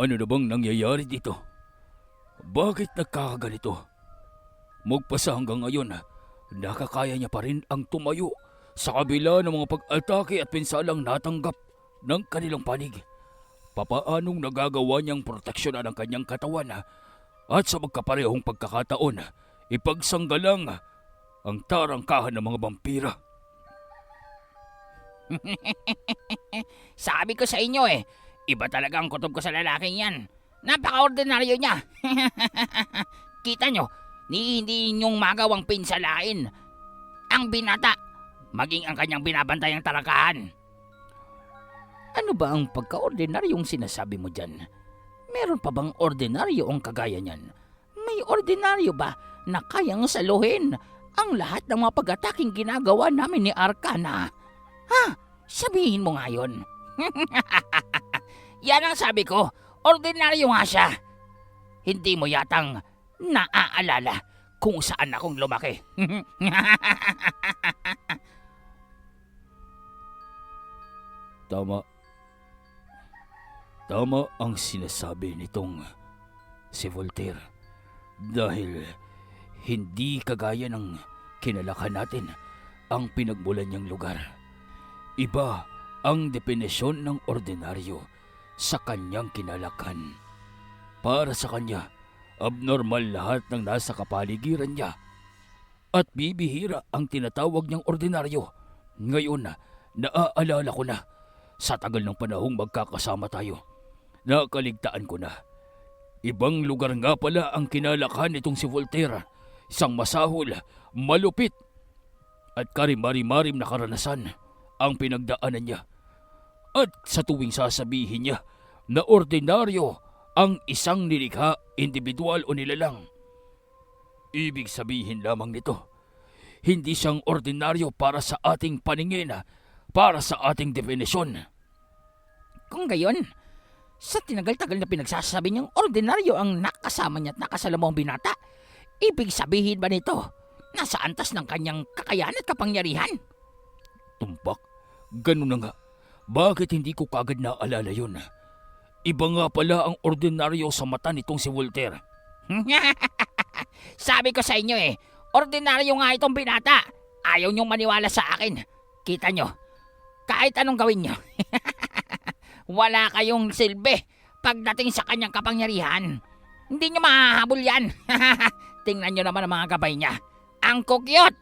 Ano na bang nangyayari dito? Bakit nagkakaganito? Magpasa hanggang ngayon, nakakaya niya pa rin ang tumayo sa kabila ng mga pag-atake at pinsalang natanggap ng kanilang panig. Papaanong nagagawa niyang proteksyonan ang kanyang katawan at sa magkaparehong pagkakataon, ipagsanggalang ang tarangkahan ng mga vampira? Sabi ko sa inyo iba talaga ang kutob ko sa lalaking yan. Napaka-ordinaryo niya. Kita nyo, hindi ninyong magawang pinsalain ang binata, maging ang kanyang binabantayang tarangkahan. Ano ba ang pagka-ordinaryong sinasabi mo dyan? Meron pa bang ordinaryo ang kagaya niyan? May ordinaryo ba na kayang saluhin ang lahat ng mga pag-ataking ginagawa namin ni Arcana? Ha? Sabihin mo nga yun. Yan ang sabi ko, ordinaryo nga siya. Hindi mo yatang naaalala kung saan akong lumaki. Tama. Tama ang sinasabi nitong si Voltaire. Dahil hindi kagaya ng kinalakhan natin ang pinagmulan niyang lugar. Iba ang definisyon ng ordinaryo sa kanyang kinalakhan. Para sa kanya, abnormal lahat ng nasa kapaligiran niya. At bibihira ang tinatawag niyang ordinaryo. Ngayon, naaalala ko na. Sa tagal ng panahong magkakasama tayo, nakaligtaan ko na. Ibang lugar nga pala ang kinalakhan nitong si Voltaire. Isang masahol, malupit, at karimari-marim na karanasan ang pinagdaanan niya. At sa tuwing sasabihin niya na ordinaryo ang isang nilikha, individual o nilalang, ibig sabihin lamang nito, hindi siyang ordinaryo para sa ating paningin, para sa ating definisyon. Kung gayon, sa tinagal-tagal na pinagsasabi niyang ordinaryo ang nakasama niya at nakasalamang binata, ibig sabihin ba nito nasa antas ng kanyang kakayahan at kapangyarihan? Tumpak, ganun na nga. Bakit hindi ko kagad naalala yun? Iba nga pala ang ordinaryo sa mata nitong si Voltaire. Sabi ko sa inyo ordinaryo nga itong binata. Ayaw niyong maniwala sa akin. Kita nyo, kahit anong gawin nyo, wala kayong silbi pagdating sa kanyang kapangyarihan. Hindi nyo mahahabol yan. Tingnan nyo naman ang mga gabay niya. Ang kukyot!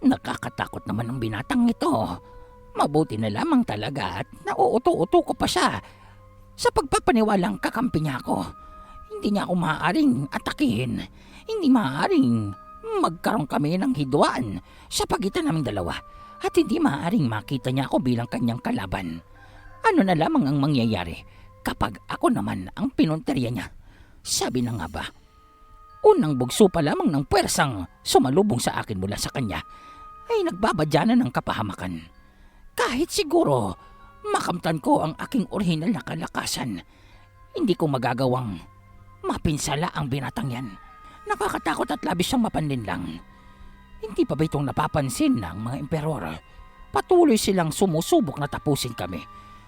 Nakakatakot naman ang binatang ito. Mabuti na lamang talaga at nauuto-uto ko pa siya sa pagpapaniwalang kakampi niya ako. Hindi niya ako maaaring atakihin. Hindi maaaring magkaroon kami ng hidwaan sa pagitan naming dalawa. At hindi maaaring makita niya ako bilang kanyang kalaban. Ano na lamang ang mangyayari kapag ako naman ang pinunteriya niya? Sabi na nga ba, unang bugso pa lamang ng puwersang sumalubong sa akin mula sa kanya ay nagbabadyanan ng kapahamakan. Kahit siguro makamtan ko ang aking orihinal na kalakasan, hindi ko magagawang mapinsala ang binatang yan. Nakakatakot at labis siyang mapanlinlang. Hindi pa ba itong napapansin ng mga emperor? Patuloy silang sumusubok na tapusin kami.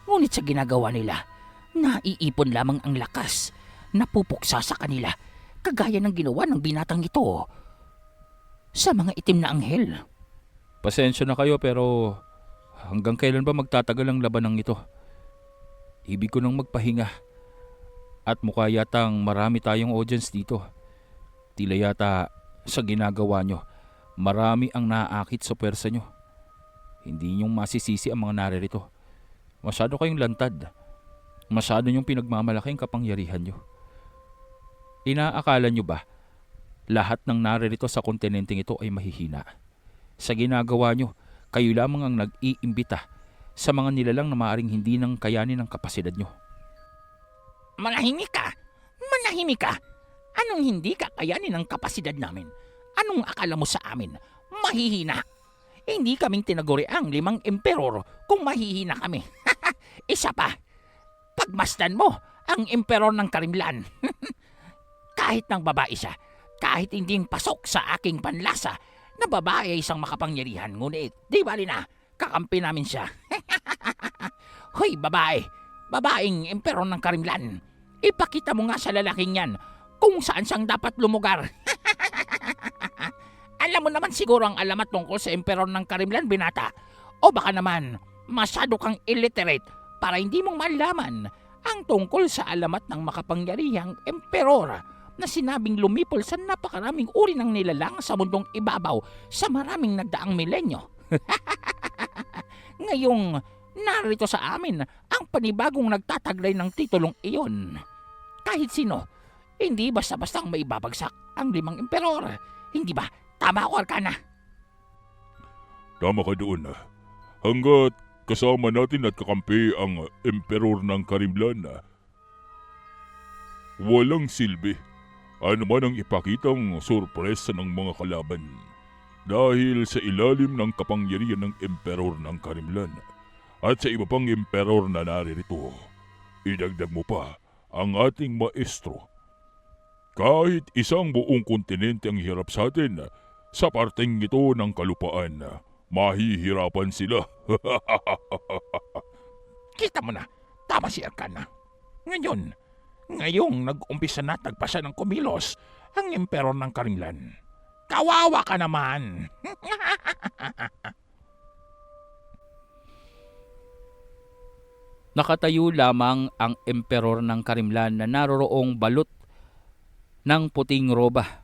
Ngunit sa ginagawa nila, naiipon lamang ang lakas na pupuksa sa kanila, kagaya ng ginawa ng binatang ito sa mga itim na anghel. Pasensya na kayo pero hanggang kailan ba magtatagal ang labanang ito? Ibig ko nang magpahinga. At mukha yatang marami tayong audience dito. Tila yata sa ginagawa nyo, marami ang naaakit sa pwersa nyo. Hindi nyong masisisi ang mga naririto. Masyado kayong lantad. Masyado nyong pinagmamalaki ang kapangyarihan nyo. Inaakala nyo ba lahat ng naririto sa kontinenteng ito ay mahihina? Sa ginagawa nyo, kayo lamang ang nag-iimbita sa mga nilalang na maaaring hindi nang kayanin ang kapasidad nyo. Manahimik ka! Manahimik ka! Anong hindi kakayanin ang kapasidad namin? Anong akala mo sa amin? Mahihina! Hindi kaming tinaguri ang 5 emperor kung mahihina kami. Isa pa, pagmasdan mo ang emperor ng Karimlan. Kahit ng babae siya, kahit hindi pasok sa aking panlasa na babae ay isang makapangyarihan, ngunit di bali na, kakampi namin siya. Hoy babae, babaeng emperor ng Karimlan, Ipakita mo nga sa lalaking yan kung saan siyang dapat lumugar. Alam mo naman siguro ang alamat tungkol sa emperor ng Karimlan, binata. O baka naman, masyado kang illiterate para hindi mong malaman ang tungkol sa alamat ng makapangyarihang emperor na sinabing lumipol sa napakaraming uri ng nilalang sa mundong ibabaw sa maraming nagdaang milenyo. Ngayong narito sa amin ang panibagong nagtataglay ng titulong iyon. Kahit sino, hindi basta-bastang maibabagsak ang 5 emperor. Hindi ba? Tama ako, Arcana. Tama ka doon. Hanggat kasama natin at kakampi ang emperor ng Karimlan, walang silbi. Ano man ang ipakitang sorpresa ng mga kalaban. Dahil sa ilalim ng kapangyarihan ng emperor ng Karimlan at sa iba pang emperor na naririto, idagdag mo pa ang ating maestro. Kahit isang buong kontinente ang hirap sa atin, sa parteng ito ng kalupaan, mahihirapan sila. Kita mo na, tama si Arcana. Ngayong nag-umpisa na tagpasan ng kumilos ang emperor ng Karimlan. Kawawa ka naman. Nakatayo lamang ang emperor ng Karimlan na naroroong balot ng puting roba.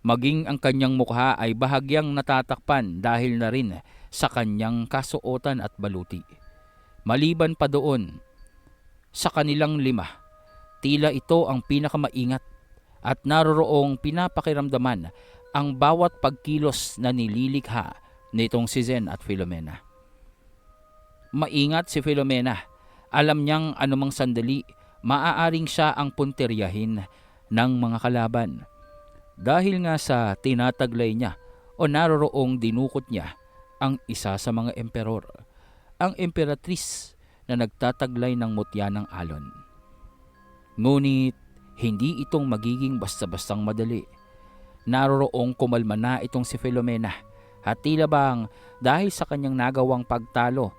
Maging ang kanyang mukha ay bahagyang natatakpan dahil na rin sa kanyang kasuotan at baluti. Maliban pa doon, sa kanilang 5, tila ito ang pinakamaingat at naroroong pinapakiramdaman ang bawat pagkilos na nililikha nitong si Zen at Filomena. Maingat si Filomena. Alam niyang anumang sandali, maaaring siya ang punteryahin ng mga kalaban. Dahil nga sa tinataglay niya o naroroong dinukot niya ang isa sa mga emperor, ang emperatris na nagtataglay ng mutya ng alon. Ngunit hindi itong magiging basta-bastang madali. Naroroong kumalma na itong si Filomena at tila bang dahil sa kanyang nagawang pagtalo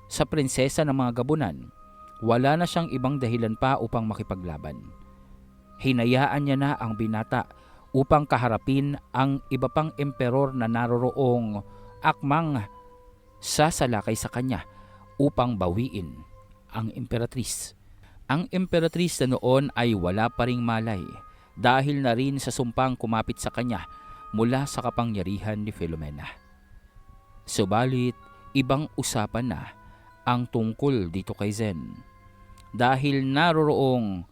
sa prinsesa ng mga gabunan, wala na siyang ibang dahilan pa upang makipaglaban. Hinayaan niya na ang binata upang kaharapin ang iba pang emperor na naroroong akmang sasalakay sa kanya upang bawiin ang emperatris. Ang emperatris na noon ay wala pa ring malay dahil na rin sa sumpang kumapit sa kanya mula sa kapangyarihan ni Filomena. Subalit, ibang usapan na ang tungkol dito kay Zen. Dahil naroroong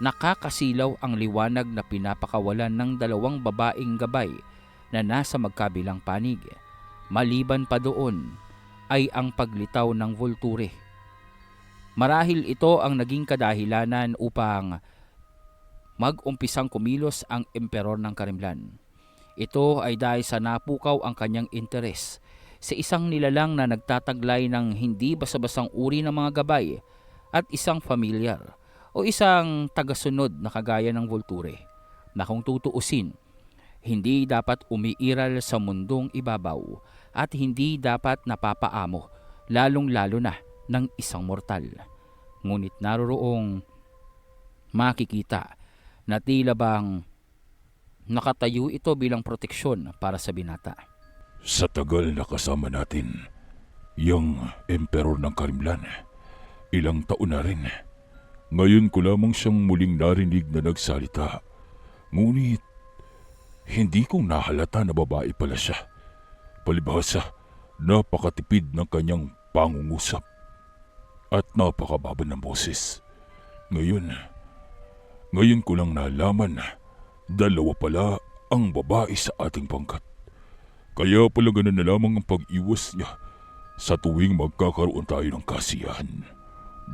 nakakasilaw ang liwanag na pinapakawalan ng 2 babaeng gabay na nasa magkabilang panig. Maliban pa doon ay ang paglitaw ng Volture. Marahil ito ang naging kadahilanan upang mag-umpisang kumilos ang emperor ng Karimlan. Ito ay dahil sa napukaw ang kanyang interes sa isang nilalang na nagtataglay ng hindi basta-bastang uri ng mga gabay at isang familiar o isang tagasunod na kagaya ng Volture na kung tutuusin, hindi dapat umiiral sa mundong ibabaw at hindi dapat napapaamo lalong-lalo na ng isang mortal. Ngunit naroroong makikita na tila bang nakatayo ito bilang proteksyon para sa binata. Sa tagal na kasama natin, yung emperor ng Karimlan, ilang taon na rin. Ngayon ko lamang siyang muling narinig na nagsalita. Ngunit, hindi ko nahalata na babae pala siya. Palibhasa, napakatipid ng kanyang pangungusap at napakababa ng boses. Ngayon ko lang nalaman na 2 pala ang babae sa ating pangkat. Kaya pala ganun na lamang ang pag-iwas niya sa tuwing magkakaroon tayo ng kasiyahan.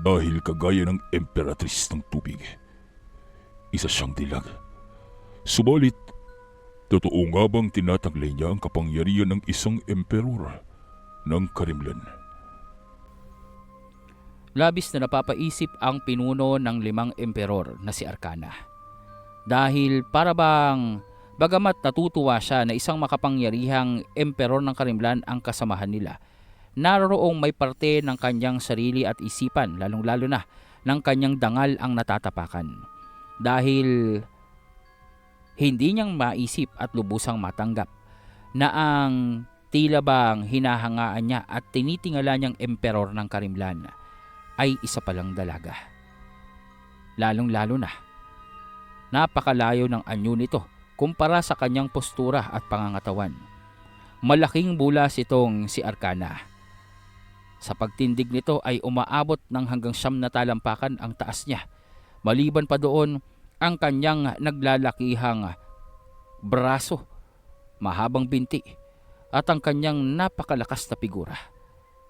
Dahil kagaya ng emperatris ng tubig, isa siyang dilag. Subalit, totoo nga bang tinataglay niya ang kapangyarihan ng isang emperor ng Karimlan? Labis na napapaisip ang pinuno ng 5 emperor na si Arcana. Dahil para bang bagamat natutuwa siya na isang makapangyarihang emperor ng Karimlan ang kasamahan nila, naroroong may parte ng kanyang sarili at isipan lalong-lalo na ng kanyang dangal ang natatapakan. Dahil hindi niyang maisip at lubusang matanggap na ang tila bang hinahangaan niya at tinitingala niyang emperor ng Karimlan ay isa palang dalaga. Lalong-lalo na, napakalayo ng anyo nito kumpara sa kanyang postura at pangangatawan. Malaking bulas itong si Arcana. Sa pagtindig nito ay umaabot ng hanggang 9 na talampakan ang taas niya. Maliban pa doon, ang kanyang naglalakihang braso, mahabang binti, at ang kanyang napakalakas na figura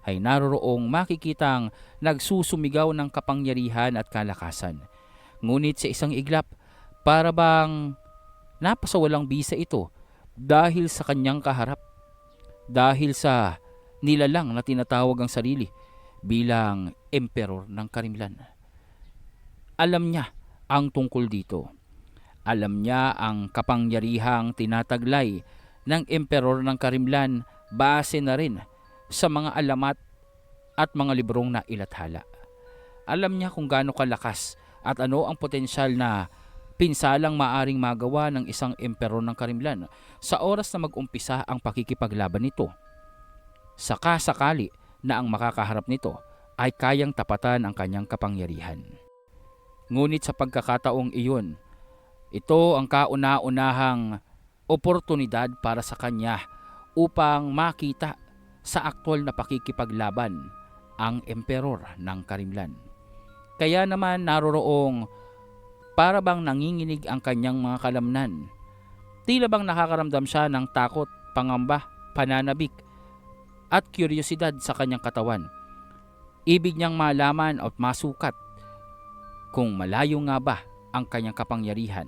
ay naroroong makikitang nagsusumigaw ng kapangyarihan at kalakasan. Ngunit sa isang iglap, para bang napasawalang bisa ito dahil sa kanyang kaharap, dahil sa nilalang na tinatawag ang sarili bilang emperor ng Karimlan. Alam niya ang tungkol dito. Alam niya ang kapangyarihang tinataglay ng emperor ng Karimlan base na rin sa mga alamat at mga librong na ilathala. Alam niya kung gaano kalakas at ano ang potensyal na pinsalang maaring magawa ng isang emperor ng Karimlan sa oras na mag-umpisa ang pakikipaglaban nito. Sakasakali na ang makakaharap nito ay kayang tapatan ang kanyang kapangyarihan. Ngunit sa pagkakataong iyon, ito ang kauna-unahang oportunidad para sa kanya upang makita sa aktwal na pakikipaglaban ang emperor ng Karimlan. Kaya naman naroroong para bang nanginginig ang kanyang mga kalamnan. Tila bang nakakaramdam siya ng takot, pangamba, pananabik, at kuryosidad sa kanyang katawan. Ibig niyang malaman at masukat kung malayo nga ba ang kanyang kapangyarihan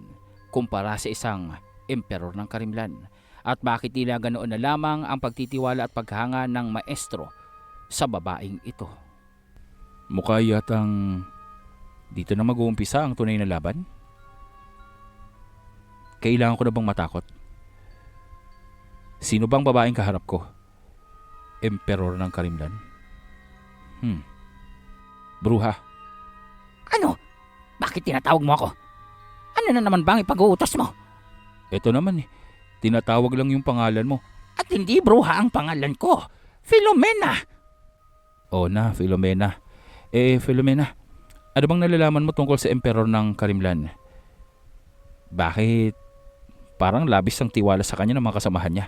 kumpara sa isang emperor ng Karimlan at bakit tila ganoon na lamang ang pagtitiwala at paghanga ng maestro sa babaeng ito. Mukha yatang dito na mag-uumpisa ang tunay na laban. Kailangan ko na bang matakot? Sino bang babaeng kaharap ko? Emperor ng Karimlan? Bruha. Ano? Bakit tinatawag mo ako? Ano na naman bang ipag-uutos mo? Ito naman tinatawag lang yung pangalan mo. At hindi bruha ang pangalan ko. Filomena. O na, Filomena. Filomena, ano bang nalalaman mo tungkol sa emperor ng Karimlan? Bakit parang labis ang tiwala sa kanya ng mga kasamahan niya?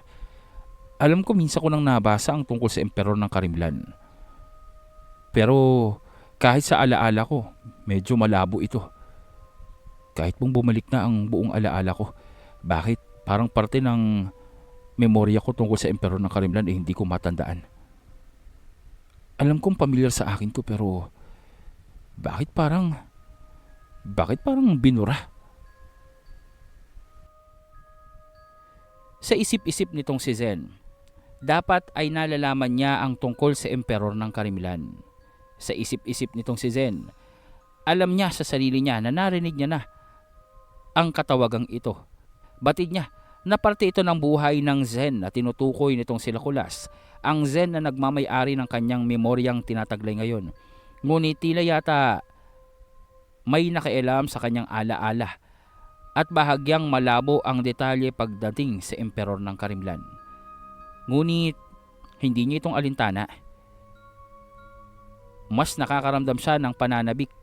Alam ko minsan ko nang nabasa ang tungkol sa emperor ng Karimlan. Pero kahit sa alaala ko, medyo malabo ito. Kahit pong bumalik na ang buong alaala ko, bakit parang parte ng memorya ko tungkol sa emperor ng Karimlan hindi ko matandaan. Alam kong pamilyar sa akin to pero bakit parang binura? Sa isip-isip nitong si Zen, dapat ay nalalaman niya ang tungkol sa emperor ng Karimlan. Sa isip-isip nitong si Zen, alam niya sa sarili niya na narinig niya na ang katawagang ito. Batid niya na parte ito ng buhay ng Zen na tinutukoy nitong si Lakulas, ang Zen na nagmamay-ari ng kanyang memoryang tinataglay ngayon. Ngunit tila yata may nakailam sa kanyang alaala at bahagyang malabo ang detalye pagdating sa emperor ng Karimlan. Ngunit hindi niya itong alintana. Mas nakakaramdam siya ng pananabik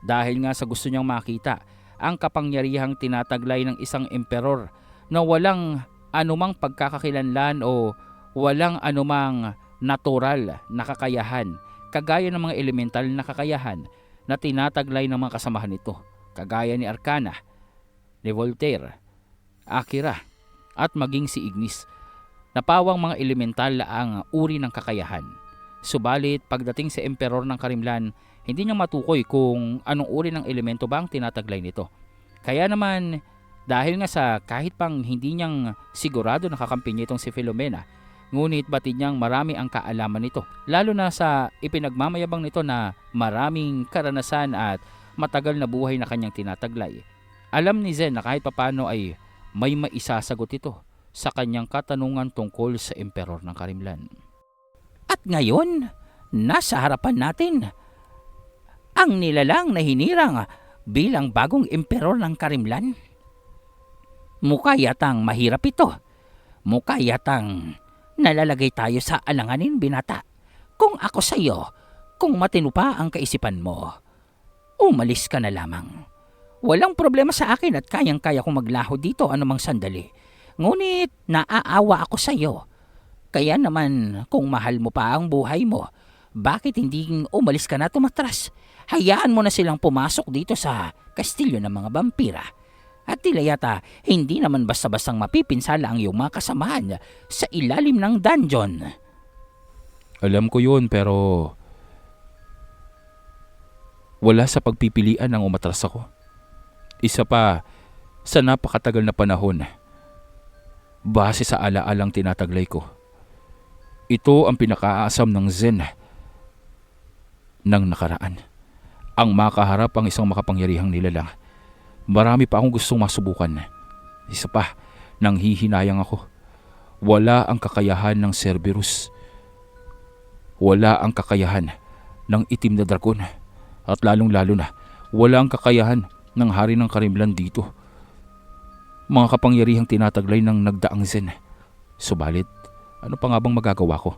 dahil nga sa gusto niyang makita ang kapangyarihang tinataglay ng isang emperor na walang anumang pagkakakilanlan o walang anumang natural na kakayahan kagaya ng mga elemental na kakayahan na tinataglay ng mga kasamahan nito kagaya ni Arcana, ni Voltaire, Akira at maging si Ignis na pawang mga elemental ang uri ng kakayahan. Subalit pagdating sa emperor ng Karimlan, hindi niya matukoy kung anong uri ng elemento ba ang tinataglay nito. Kaya naman dahil nga sa kahit pang hindi niyang sigurado nakakampi niya itong si Filomena, ngunit batid niyang marami ang kaalaman nito, lalo na sa ipinagmamayabang nito na maraming karanasan at matagal na buhay na kanyang tinataglay. Alam ni Zen na kahit papano ay may maisasagot ito sa kanyang katanungan tungkol sa emperor ng Karimlan. At ngayon, nasa harapan natin ang nilalang na hinirang bilang bagong emperor ng Karimlan? Mukha yatang mahirap ito. Mukha yatang nalalagay tayo sa alanganin, binata. Kung ako sa iyo, kung matino pa ang kaisipan mo, umalis ka na lamang. Walang problema sa akin at kayang-kaya kong maglaho dito anumang sandali. Ngunit naaawa ako sa iyo. Kaya naman kung mahal mo pa ang buhay mo, bakit hindi umalis ka na tumatras? Hayaan mo na silang pumasok dito sa kastilyo ng mga vampira. At tila yata hindi naman basta-bastang mapipinsala ang iyong mga kasamahan sa ilalim ng dungeon. Alam ko yun pero wala sa pagpipilian ang umatras ako. Isa pa sa napakatagal na panahon base sa alaalang tinataglay ko. Ito ang pinakaasam ng Zen ng nakaraan. Ang makaharap ang isang makapangyarihang nilalang. Marami pa akong gustong masubukan. Isa pa, nanghihinayang ako. Wala ang kakayahan ng Cerberus. Wala ang kakayahan ng itim na dragon. At lalong-lalo na, wala ang kakayahan ng hari ng Karimlan dito. Mga kapangyarihang tinataglay ng nagdaang Zen. Subalit, ano pa nga bang magagawa ko?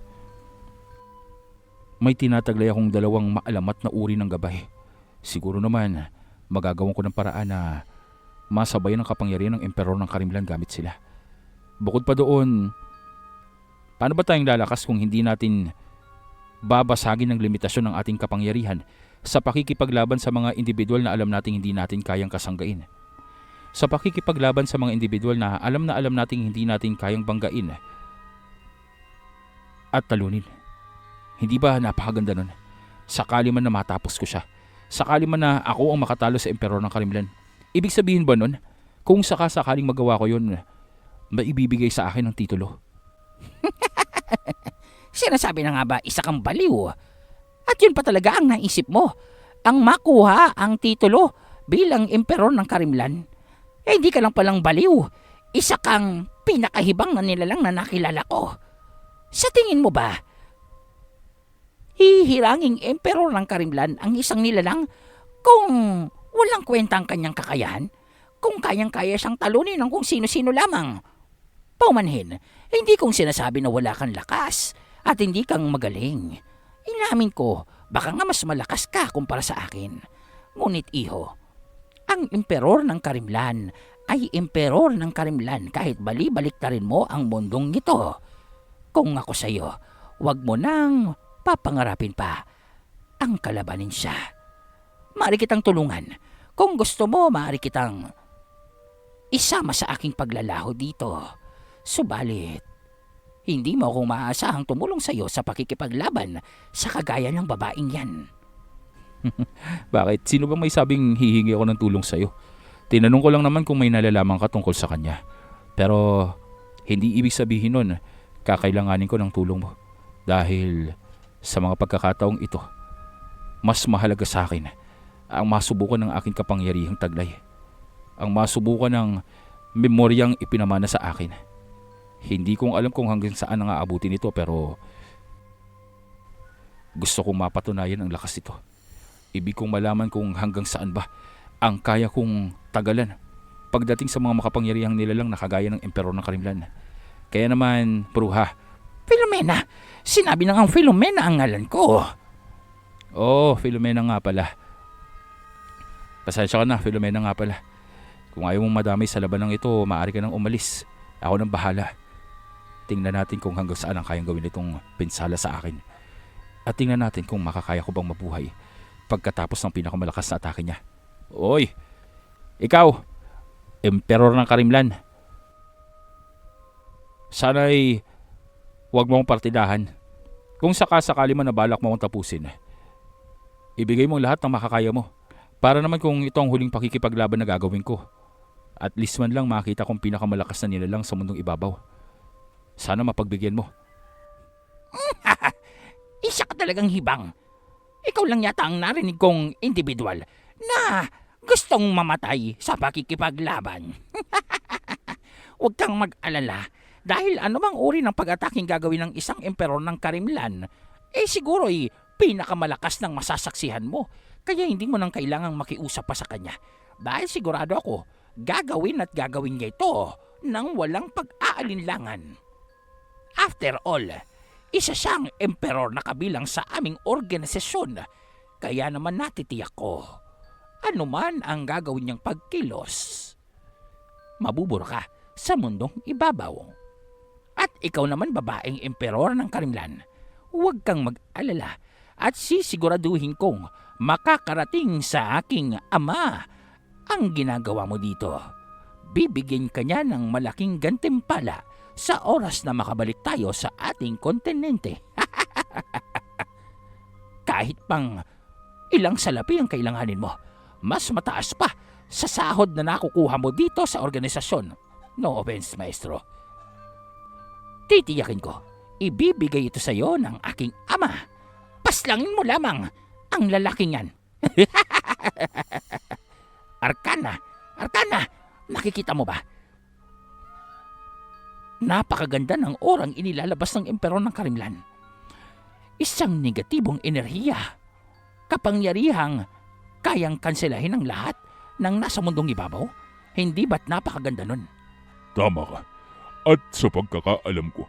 May tinataglay akong dalawang maalamat na uri ng gabay. Siguro naman, magagawan ko ng paraan na masabayan ang kapangyarihan ng emperor ng Karimlan gamit sila. Bukod pa doon, paano ba tayong lalakas kung hindi natin babasagin ng limitasyon ng ating kapangyarihan sa pakikipaglaban sa mga individual na alam nating hindi natin kayang kasanggain? Sa pakikipaglaban sa mga individual na alam nating hindi natin kayang banggain at talunin. Hindi ba napakaganda nun? Sakali man na matapos ko siya. Sakali man na ako ang makatalo sa emperor ng Karimlan. Ibig sabihin ba nun, kung sakasakaling magawa ko yun, maibibigay sa akin ng titulo? Sinasabi na nga ba isa kang baliw? At yun pa talaga ang naisip mo, ang makuha ang titulo bilang emperor ng Karimlan. Eh hindi ka lang palang baliw, isa kang pinakahibang na nilalang na nakilala ko. Sa tingin mo ba, hihiranging emperor ng Karimlan ang isang nilalang kung walang kwenta ang kanyang kakayahan? Kung kayang-kaya siyang talunin ng kung sino-sino lamang? Paumanhin, hindi kong sinasabi na wala kang lakas at hindi kang magaling. Inamin ko, baka nga mas malakas ka kumpara sa akin. Ngunit iho, ang emperor ng Karimlan ay emperor ng Karimlan kahit bali-baliktarin mo ang mundong ito. Kung ako sa iyo, wag mo nang papangarapin pa ang kalabanin siya. Maaari kitang tulungan. Kung gusto mo, maaari kitang isama sa aking paglalaho dito. Subalit, hindi mo akong maaasahang tumulong sa iyo sa pakikipaglaban sa kagaya ng babaeng yan. Bakit? Sino ba may sabing hihingi ako ng tulong sa iyo? Tinanong ko lang naman kung may nalalaman ka tungkol sa kanya. Pero hindi ibig sabihin nun kakailanganin ko ng tulong mo. Dahil sa mga pagkakataong ito, mas mahalaga sa akin ang masubukan ng aking kapangyarihang taglay. Ang masubukan ng memoryang ipinamana sa akin. Hindi kong alam kung hanggang saan ang aabutin ito pero gusto kong mapatunayan ang lakas ito. Ibig kong malaman kung hanggang saan ba ang kaya kong tagalan pagdating sa mga makapangyarihang nilalang na kagaya ng emperor ng Karimlan. Kaya naman, Bruha. Filomena! Sinabi na nga Filomena ang ngalan ko. Oh, Filomena nga pala. Pasensya ka na, Filomena nga pala. Kung ayaw mong madamay sa labanang ito, maaari ka nang umalis. Ako nang bahala. Tingnan natin kung hanggang saan ang kayang gawin itong pinsala sa akin. At tingnan natin kung makakaya ko bang mabuhay pagkatapos ng pinakamalakas na atake niya. Oy! Ikaw! Emperor ng Karimlan. Sana'y huwag mo akong partidahan. Kung sakasakali man na balak mo akong tapusin, ibigay mo lahat ng makakaya mo. Para naman kung ito ang huling pakikipaglaban na gagawin ko. At least man lang makita kong pinakamalakas na nilalang sa mundong ibabaw. Sana mapagbigyan mo. Isa ka talagang hibang. Ikaw lang yata ang narinig kong individual na gustong mamatay sa pakikipaglaban. Huwag kang mag-alala dahil anumang uri ng pag-ataking gagawin ng isang emperor ng Karimlan, siguro pinakamalalakas ng masasaksihan mo. Kaya hindi mo nang kailangang makiusap pa sa kanya. Dahil sigurado ako, gagawin niya ito nang walang pag-aalinlangan. After all, isa siyang emperor na kabilang sa aming organisasyon. Kaya naman natitiyak ko, anuman ang gagawin niyang pagkilos, mabubura ka sa mundong ibabaw. At ikaw naman babaeng emperor ng Karimlan, huwag kang mag-alala at sisiguraduhin kong makakarating sa aking ama ang ginagawa mo dito. Bibigyan ka niya ng malaking gantimpala sa oras na makabalik tayo sa ating kontinente. Kahit pang ilang salapi ang kailanganin mo, mas mataas pa sa sahod na nakukuha mo dito sa organisasyon. No offense, maestro. Titiyakin ko, ibibigay ito sa iyo ng aking ama. Paslangin mo lamang ang lalaking yan. Arcana, nakikita mo ba? Napakaganda ng orang inilalabas ng emperor ng Karimlan. Isang negatibong enerhiya, kapangyarihang kayang kanselahin ang lahat ng nasa mundong ibabaw. Hindi ba't napakaganda nun? Tama ka. At sa pagkakaalam ko,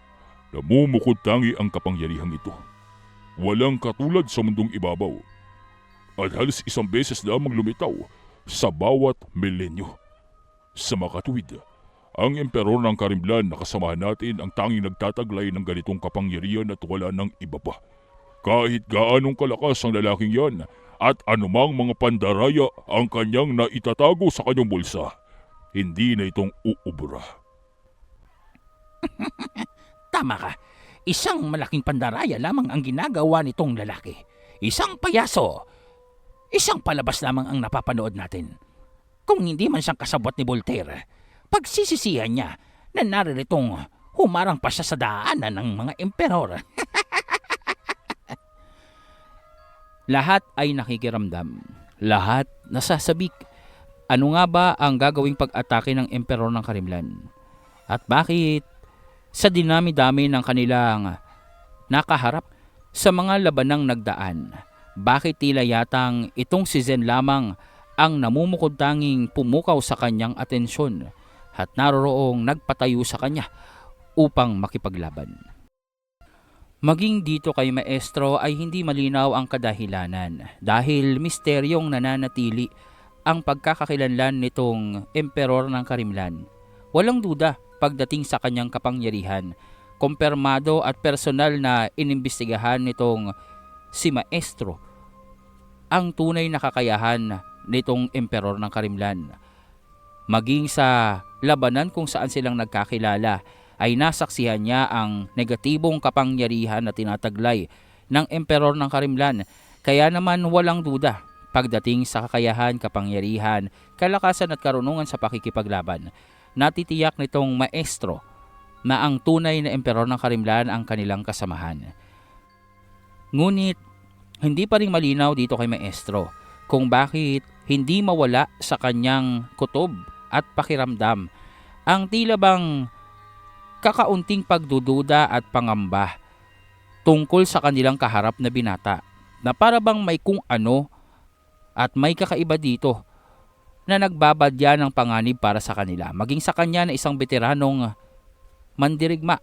namumukod tangi ang kapangyarihang ito. Walang katulad sa mundong ibabaw. At halos isang beses lamang lumitaw sa bawat milenyo. Sa makatuwid, ang emperor ng Karimlan na kasamahan natin ang tanging nagtataglay ng ganitong kapangyarihan at wala ng iba pa. Kahit gaanong kalakas ang lalaking yan at anumang mga pandaraya ang kanyang naitatago sa kanyang bulsa, hindi na itong uubra. Tama ka. Isang malaking pandaraya lamang ang ginagawa nitong lalaki. Isang payaso. Isang palabas lamang ang napapanood natin. Kung hindi man siyang kasabot ni Voltaire, pagsisisihan niya na nariritong humarang pa siya sa daanan ng mga emperor. Lahat ay nakikiramdam. Lahat nasasabik. Ano nga ba ang gagawing pag-atake ng emperor ng Karimlan? At bakit sa dinami-dami ng kanilang nakaharap sa mga labanang nagdaan, bakit tila yatang itong si Zen lamang ang namumukod tanging pumukaw sa kanyang atensyon at naroroong nagpatayo sa kanya upang makipaglaban? Maging dito kay Maestro ay hindi malinaw ang kadahilanan dahil misteryong nananatili ang pagkakakilanlan nitong emperor ng Karimlan. Walang duda pagdating sa kanyang kapangyarihan, kumpirmado at personal na inimbestigahan nitong si Maestro ang tunay na kakayahan nitong emperor ng Karimlan. Maging sa labanan kung saan silang nagkakilala ay nasaksihan niya ang negatibong kapangyarihan na tinataglay ng emperor ng Karimlan. Kaya naman walang duda pagdating sa kakayahan, kapangyarihan, kalakasan at karunungan sa pakikipaglaban. Natitiyak nitong Maestro na ang tunay na emperor ng Karimlan ang kanilang kasamahan. Ngunit hindi pa rin malinaw dito kay Maestro kung bakit hindi mawala sa kanyang kutob at pakiramdam ang tila bang kakaunting pagdududa at pangamba tungkol sa kanilang kaharap na binata, na para bang may kung ano at may kakaiba dito na nagbabadya ng panganib para sa kanila, maging sa kanya na isang veteranong mandirigma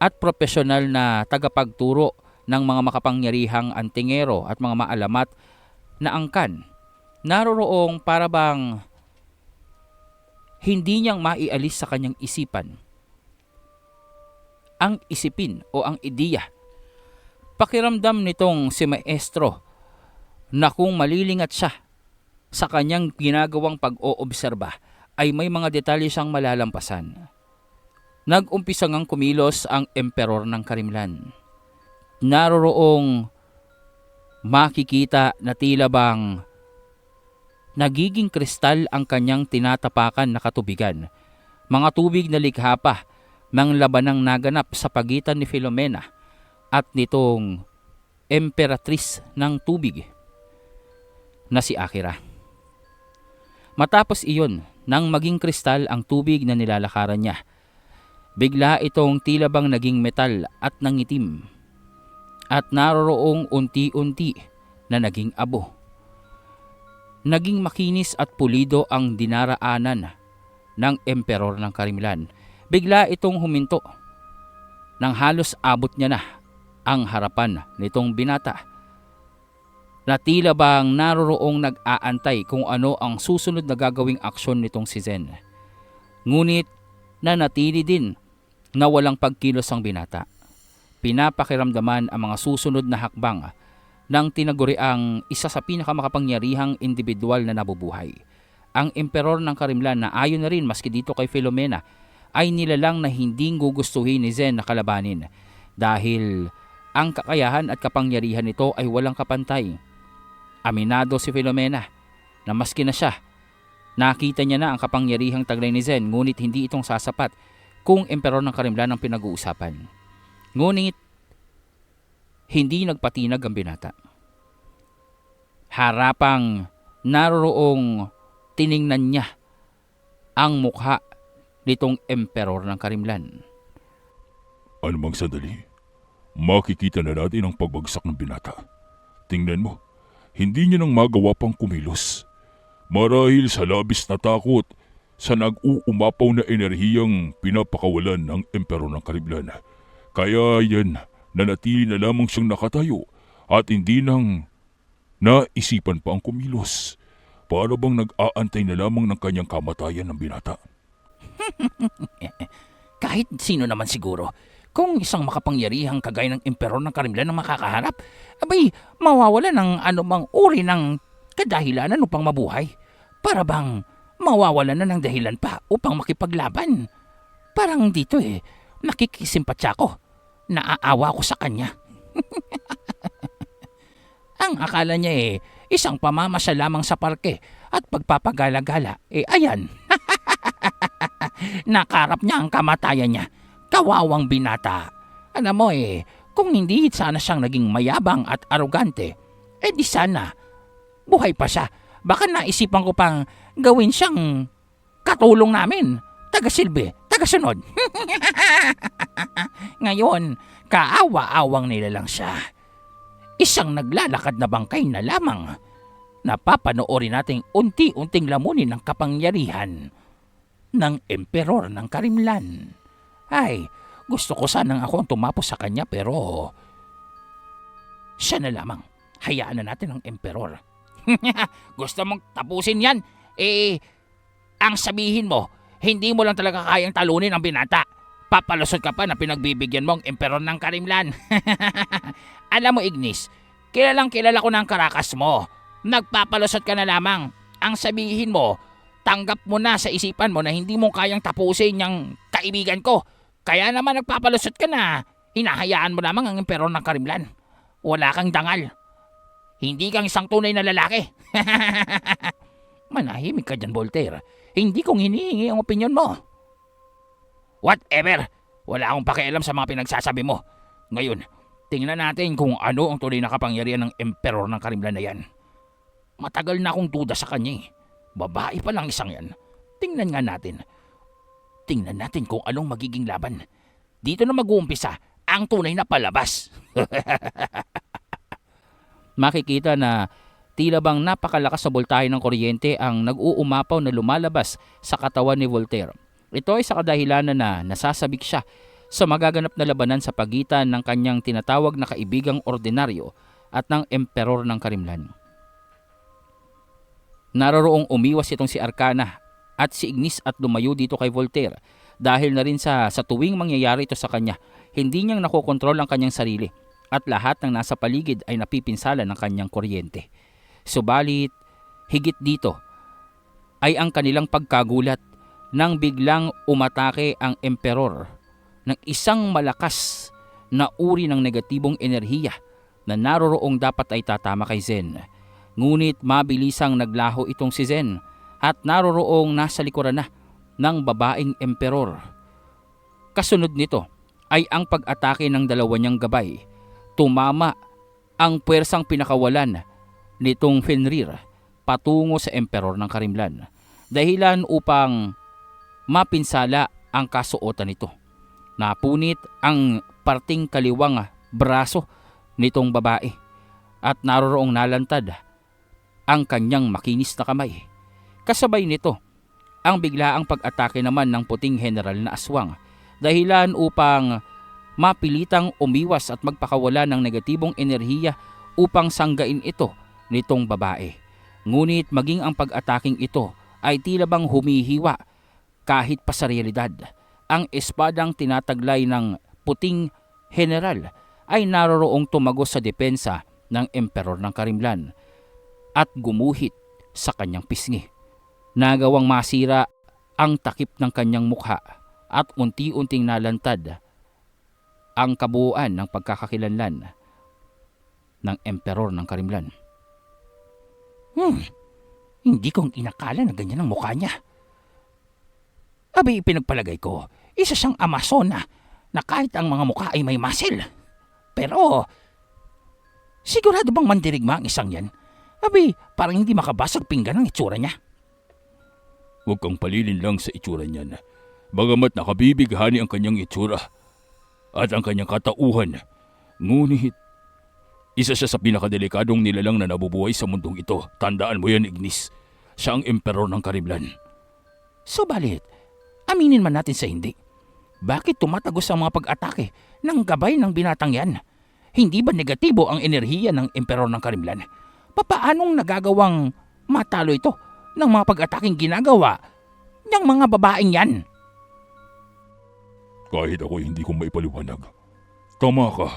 at profesional na tagapagturo ng mga makapangyarihang antingero at mga maalamat na angkan. Naroroong para bang hindi niyang maialis sa kanyang isipan ang isipin o ang ideya. Pakiramdam nitong si Maestro na kung malilingat siya sa kanyang ginagawang pag-oobserba ay may mga detalye siyang malalampasan. Nag-umpisa ngang kumilos ang emperor ng Karimlan. Naroroong makikita na tila bang nagiging kristal ang kanyang tinatapakan na katubigan. Mga tubig na likha pa ng labanang naganap sa pagitan ni Filomena at nitong emperatrice ng tubig na si Akira. Matapos iyon, nang maging kristal ang tubig na nilalakaran niya, bigla itong tila bang naging metal at nangitim at naroroong unti-unti na naging abo. Naging makinis at pulido ang dinaraanan ng emperor ng Karimlan. Bigla itong huminto nang halos abot niya na ang harapan nitong binata, na tila bang naroroong nag-aantay kung ano ang susunod na gagawing aksyon nitong si Zen. Ngunit nanatili din na walang pagkilos ang binata. Pinapakiramdaman ang mga susunod na hakbang ng tinaguriang isa sa pinakamakapangyarihang individual na nabubuhay. Ang emperor ng Karimlan, na ayon na rin maski dito kay Filomena, ay nilalang na hindi gugustuhin ni Zen na kalabanin dahil ang kakayahan at kapangyarihan nito ay walang kapantay. Aminado si Filomena na maski na siya, nakita niya na ang kapangyarihang taglay ni Zen, ngunit hindi itong sasapat kung emperor ng Karimlan ang pinag-uusapan. Ngunit hindi nagpatinag ang binata. Harapang naroroong tiningnan niya ang mukha nitong emperor ng Karimlan. Ano mang sandali, makikita na natin ang pagbagsak ng binata. Tingnan mo, hindi niya nang magawa pang kumilos. Marahil sa labis na takot sa nag-uumapaw na enerhiyang pinapakawalan ng emperor ng Karimlan. Kaya yan, nanatili na lamang siyang nakatayo at hindi nang naisipan pa ang kumilos. Para bang nag-aantay na lamang ng kanyang kamatayan ng binata. Kahit sino naman siguro, kung isang makapangyarihang kagaya ng emperor ng Karimlan ang makakaharap, abay mawawala ng anumang uri ng kadahilanan upang mabuhay. Para bang mawawala na ng dahilan pa upang makipaglaban. Parang dito nakikisimpatya ko. Naaawa ko sa kanya. Ang akala niya isang pamamasa lamang sa parke at pagpapagala-gala, ayan. Nakarap niya ang kamatayan niya. Kawawang binata. Alam mo kung hindi sana siyang naging mayabang at arogante, di sana buhay pa siya. Baka naisipan ko pang gawin siyang katulong namin. Taga-silbi, taga-sunod. Ngayon, kaawa-awang nila lang siya. Isang naglalakad na bangkay na lamang. Napapanoorin nating unti-unting lamunin ng kapangyarihan ng emperor ng Karimlan. Ay, gusto ko sanang ako ang tumapos sa kanya, pero siya na lamang. Hayaan na natin ang emperor. Gusto mong tapusin yan? Ang sabihin mo, hindi mo lang talaga kayang talunin ang binata. Papalusot ka pa na pinagbibigyan mo ang emperor ng Karimlan. Alam mo, Ignis, kilalang kilala ko ng karakas mo. Nagpapalusot ka na lamang. Ang sabihin mo, tanggap mo na sa isipan mo na hindi mo kayang tapusin yung kaibigan ko. Kaya naman nagpapalusot ka na. Hinahayaan mo lamang ang emperor ng Karimlan. Wala kang dangal. Hindi kang isang tunay na lalaki. Manahimik ka dyan, Voltaire. Hindi kong hinihingi ang opinyon mo. Whatever. Wala akong pakialam sa mga pinagsasabi mo. Ngayon, tingnan natin kung ano ang tunay na kapangyarihan ng emperor ng Karimlan na yan. Matagal na akong duda sa kanya. Babae pa lang isang yan. Tingnan nga natin. Tingnan natin kung anong magiging laban. Dito na mag-uumpisa ang tunay na palabas. Makikita na tila bang napakalakas na boltahe ng kuryente ang nag-uumapaw na lumalabas sa katawan ni Voltaire. Ito ay sa kadahilanan na nasasabik siya sa magaganap na labanan sa pagitan ng kanyang tinatawag na kaibigang ordinaryo at ng emperor ng Karimlan. Naroroong umiwas itong si Arcana at si Ignis at lumayo dito kay Voltaire dahil na rin sa tuwing mangyayari ito sa kanya, hindi niyang nakokontrol ang kanyang sarili at lahat ng nasa paligid ay napipinsala ng kanyang kuryente. Subalit, higit dito ay ang kanilang pagkagulat nang biglang umatake ang emperor ng isang malakas na uri ng negatibong enerhiya na naroroong dapat ay tatama kay Zen. Ngunit mabilisang naglaho itong si Zen at naroroong nasa likuran na ng babaeng emperor. Kasunod nito ay ang pag-atake ng dalawa niyang gabay. Tumama ang puwersang pinakawalan nitong Fenrir patungo sa emperor ng Karimlan, dahilan upang mapinsala ang kasuotan nito. Napunit ang parting kaliwang braso nitong babae at naroroong nalantad ang kanyang makinis na kamay. Kasabay nito, ang biglaang pag-atake naman ng puting general na aswang, dahilan upang mapilitang umiwas at magpakawala ng negatibong enerhiya upang sanggain ito nitong babae. Ngunit maging ang pag-ataking ito ay tila bang humihiwa kahit pa sa realidad. Ang espadang tinataglay ng puting general ay naroroong tumagos sa depensa ng emperor ng Karimlan at gumuhit sa kanyang pisngi. Nagawang masira ang takip ng kanyang mukha at unti-unting nalantad ang kabuuan ng pagkakakilanlan ng emperor ng Karimlan. Hindi kong inakala na ganyan ang mukha niya. Abi, pinagpalagay ko, isa siyang Amazona na kahit ang mga mukha ay may muscle. Pero, sigurado bang mandirigma ang isang yan? Abi, parang hindi makabasag pinggan ang itsura niya. Huwag kang palilin lang sa itsura niyan. Bagamat nakabibighani ang kanyang itsura at ang kanyang katauhan, ngunit isa siya sa pinakadelikadong nilalang na nabubuhay sa mundong ito. Tandaan mo yan, Ignis. Siya ang emperor ng Karimlan. Subalit, aminin man natin sa hindi. Bakit tumatagos ang mga pag-atake ng gabay ng binatang yan? Hindi ba negatibo ang enerhiya ng emperor ng Karimlan? Papaanong nagagawang matalo ito ng mga pag-ataking ginagawa ng mga babaeng yan? Kahit ako hindi ko maipaliwanag. Tama ka.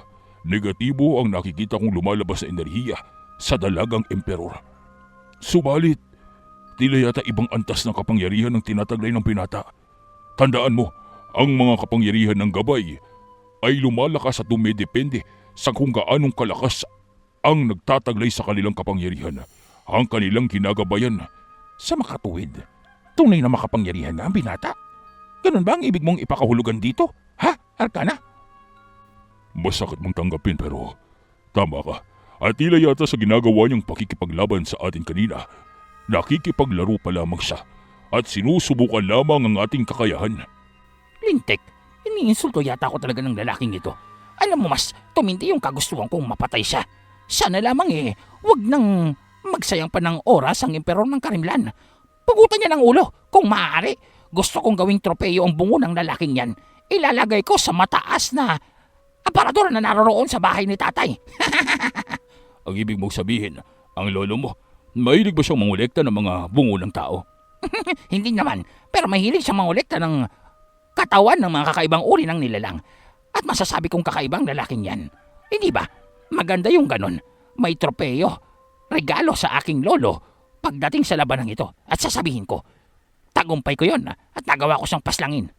Negatibo ang nakikita kong lumalabas sa enerhiya sa dalagang emperor. Subalit, tila yata ibang antas ng kapangyarihan ng tinataglay ng binata. Tandaan mo, ang mga kapangyarihan ng gabay ay lumalakas at dumedepende sa kung gaanong kalakas ang nagtataglay sa kanilang kapangyarihan. Ang kanilang ginagabayan. Sa makatuwid, tunay na makapangyarihan na ang binata. Ganun ba ang ibig mong ipakahulugan dito? Ha, Arcana? Masakit mong tanggapin pero tama ka. At tila yata sa ginagawa niyang pakikipaglaban sa atin kanina, nakikipaglaro pa lamang siya at sinusubukan lamang ang ating kakayahan. Lintek, iniinsulto yata ako talaga ng lalaking ito. Alam mo, mas tuminti yung kagustuhan kong mapatay siya. Sana lamang wag nang magsayang pa ng oras ang emperor ng Karimlan. Pugutan niya ng ulo kung maaari. Gusto kong gawing tropeyo ang bungo ng lalaking yan. Ilalagay ko sa mataas na aparador na naroroon sa bahay ni tatay. Ang ibig mong sabihin, ang lolo mo, mahilig ba siyang mangolekta ng mga bungo ng tao? Hindi naman, pero mahilig siyang mangolekta ng katawan ng mga kakaibang uri ng nilalang. At masasabi kong kakaibang lalaking yan. Hindi ba? Maganda yung ganon. May tropeyo, regalo sa aking lolo pagdating sa labanang ito. At sasabihin ko, tagumpay ko yon at nagawa ko siyang paslangin.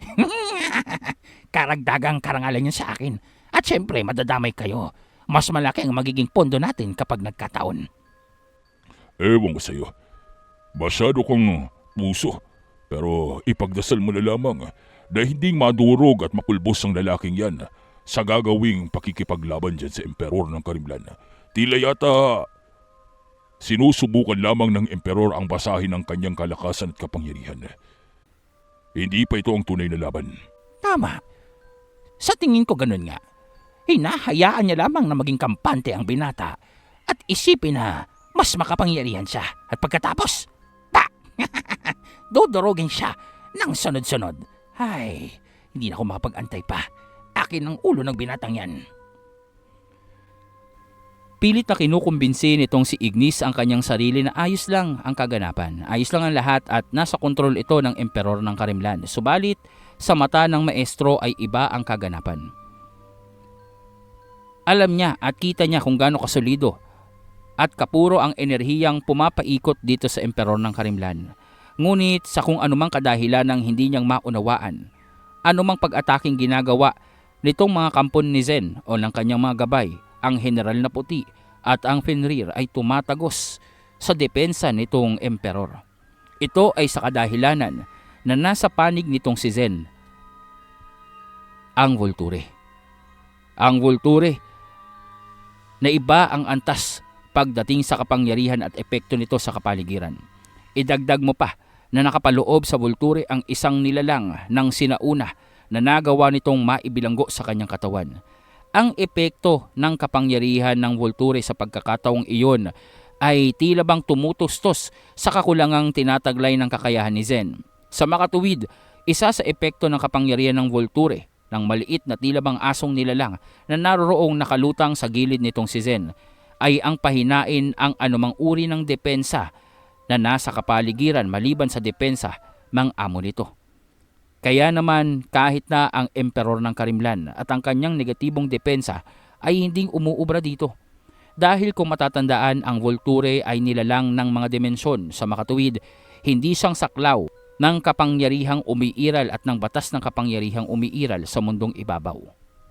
Karagdagang karangalan yun sa akin. At syempre, madadamay kayo. Mas malaki ang magiging pondo natin kapag nagkataon. Ewan ko sa'yo. Masyado kang puso. Pero ipagdasal mo na lamang na hindi madurog at mapulbos ang lalaking yan sa gagawing pakikipaglaban dyan sa emperor ng Karimlan. Tila yata sinusubukan lamang ng emperor ang basahin ng kanyang kalakasan at kapangyarihan. Hindi pa ito ang tunay na laban. Tama. Sa tingin ko ganun nga. Hinahayaan niya lamang na maging kampante ang binata at isipin na mas makapangyarihan siya. At pagkatapos, dodorogin siya ng sunod-sunod. Ay, hindi na ako makapag-antay pa. Akin ang ulo ng binatang yan. Pilit na kinukumbinsi nitong si Ignis ang kanyang sarili na ayos lang ang kaganapan. Ayos lang ang lahat at nasa kontrol ito ng emperor ng Karimlan. Subalit, sa mata ng maestro ay iba ang kaganapan. Alam niya at kita niya kung gaano kasolido at kapuro ang enerhiyang pumapaikot dito sa emperor ng Karimlan. Ngunit sa kung anumang kadahilan ng hindi niyang maunawaan, anumang pag-ataking ginagawa nitong mga kampon ni Zen o ng kanyang mga gabay, ang General na Puti at ang Fenrir ay tumatagos sa depensa nitong emperor. Ito ay sa kadahilanan na nasa panig nitong si Zen, ang Volture. Ang Volture na iba ang antas pagdating sa kapangyarihan at epekto nito sa kapaligiran. Idagdag mo pa na nakapaloob sa Volture ang isang nilalang ng sinauna na nagawa nitong maibilanggo sa kanyang katawan. Ang epekto ng kapangyarihan ng Volture sa pagkakataong iyon ay tila bang tumutustos sa kakulangang tinataglay ng kakayahan ni Zen. Sa makatuwid, isa sa epekto ng kapangyarihan ng Volture, ng maliit na tila bang asong nilalang na naroroong nakalutang sa gilid nitong si Zen, ay ang pahinain ang anumang uri ng depensa na nasa kapaligiran maliban sa depensa ng amo nito. Kaya naman kahit na ang emperor ng Karimlan at ang kanyang negatibong depensa ay hindi umuubra dito. Dahil kung matatandaan, ang Volture ay nilalang ng mga dimensyon. Sa makatuwid, hindi siyang saklaw ng kapangyarihang umiiral at ng batas ng kapangyarihang umiiral sa mundong ibabaw.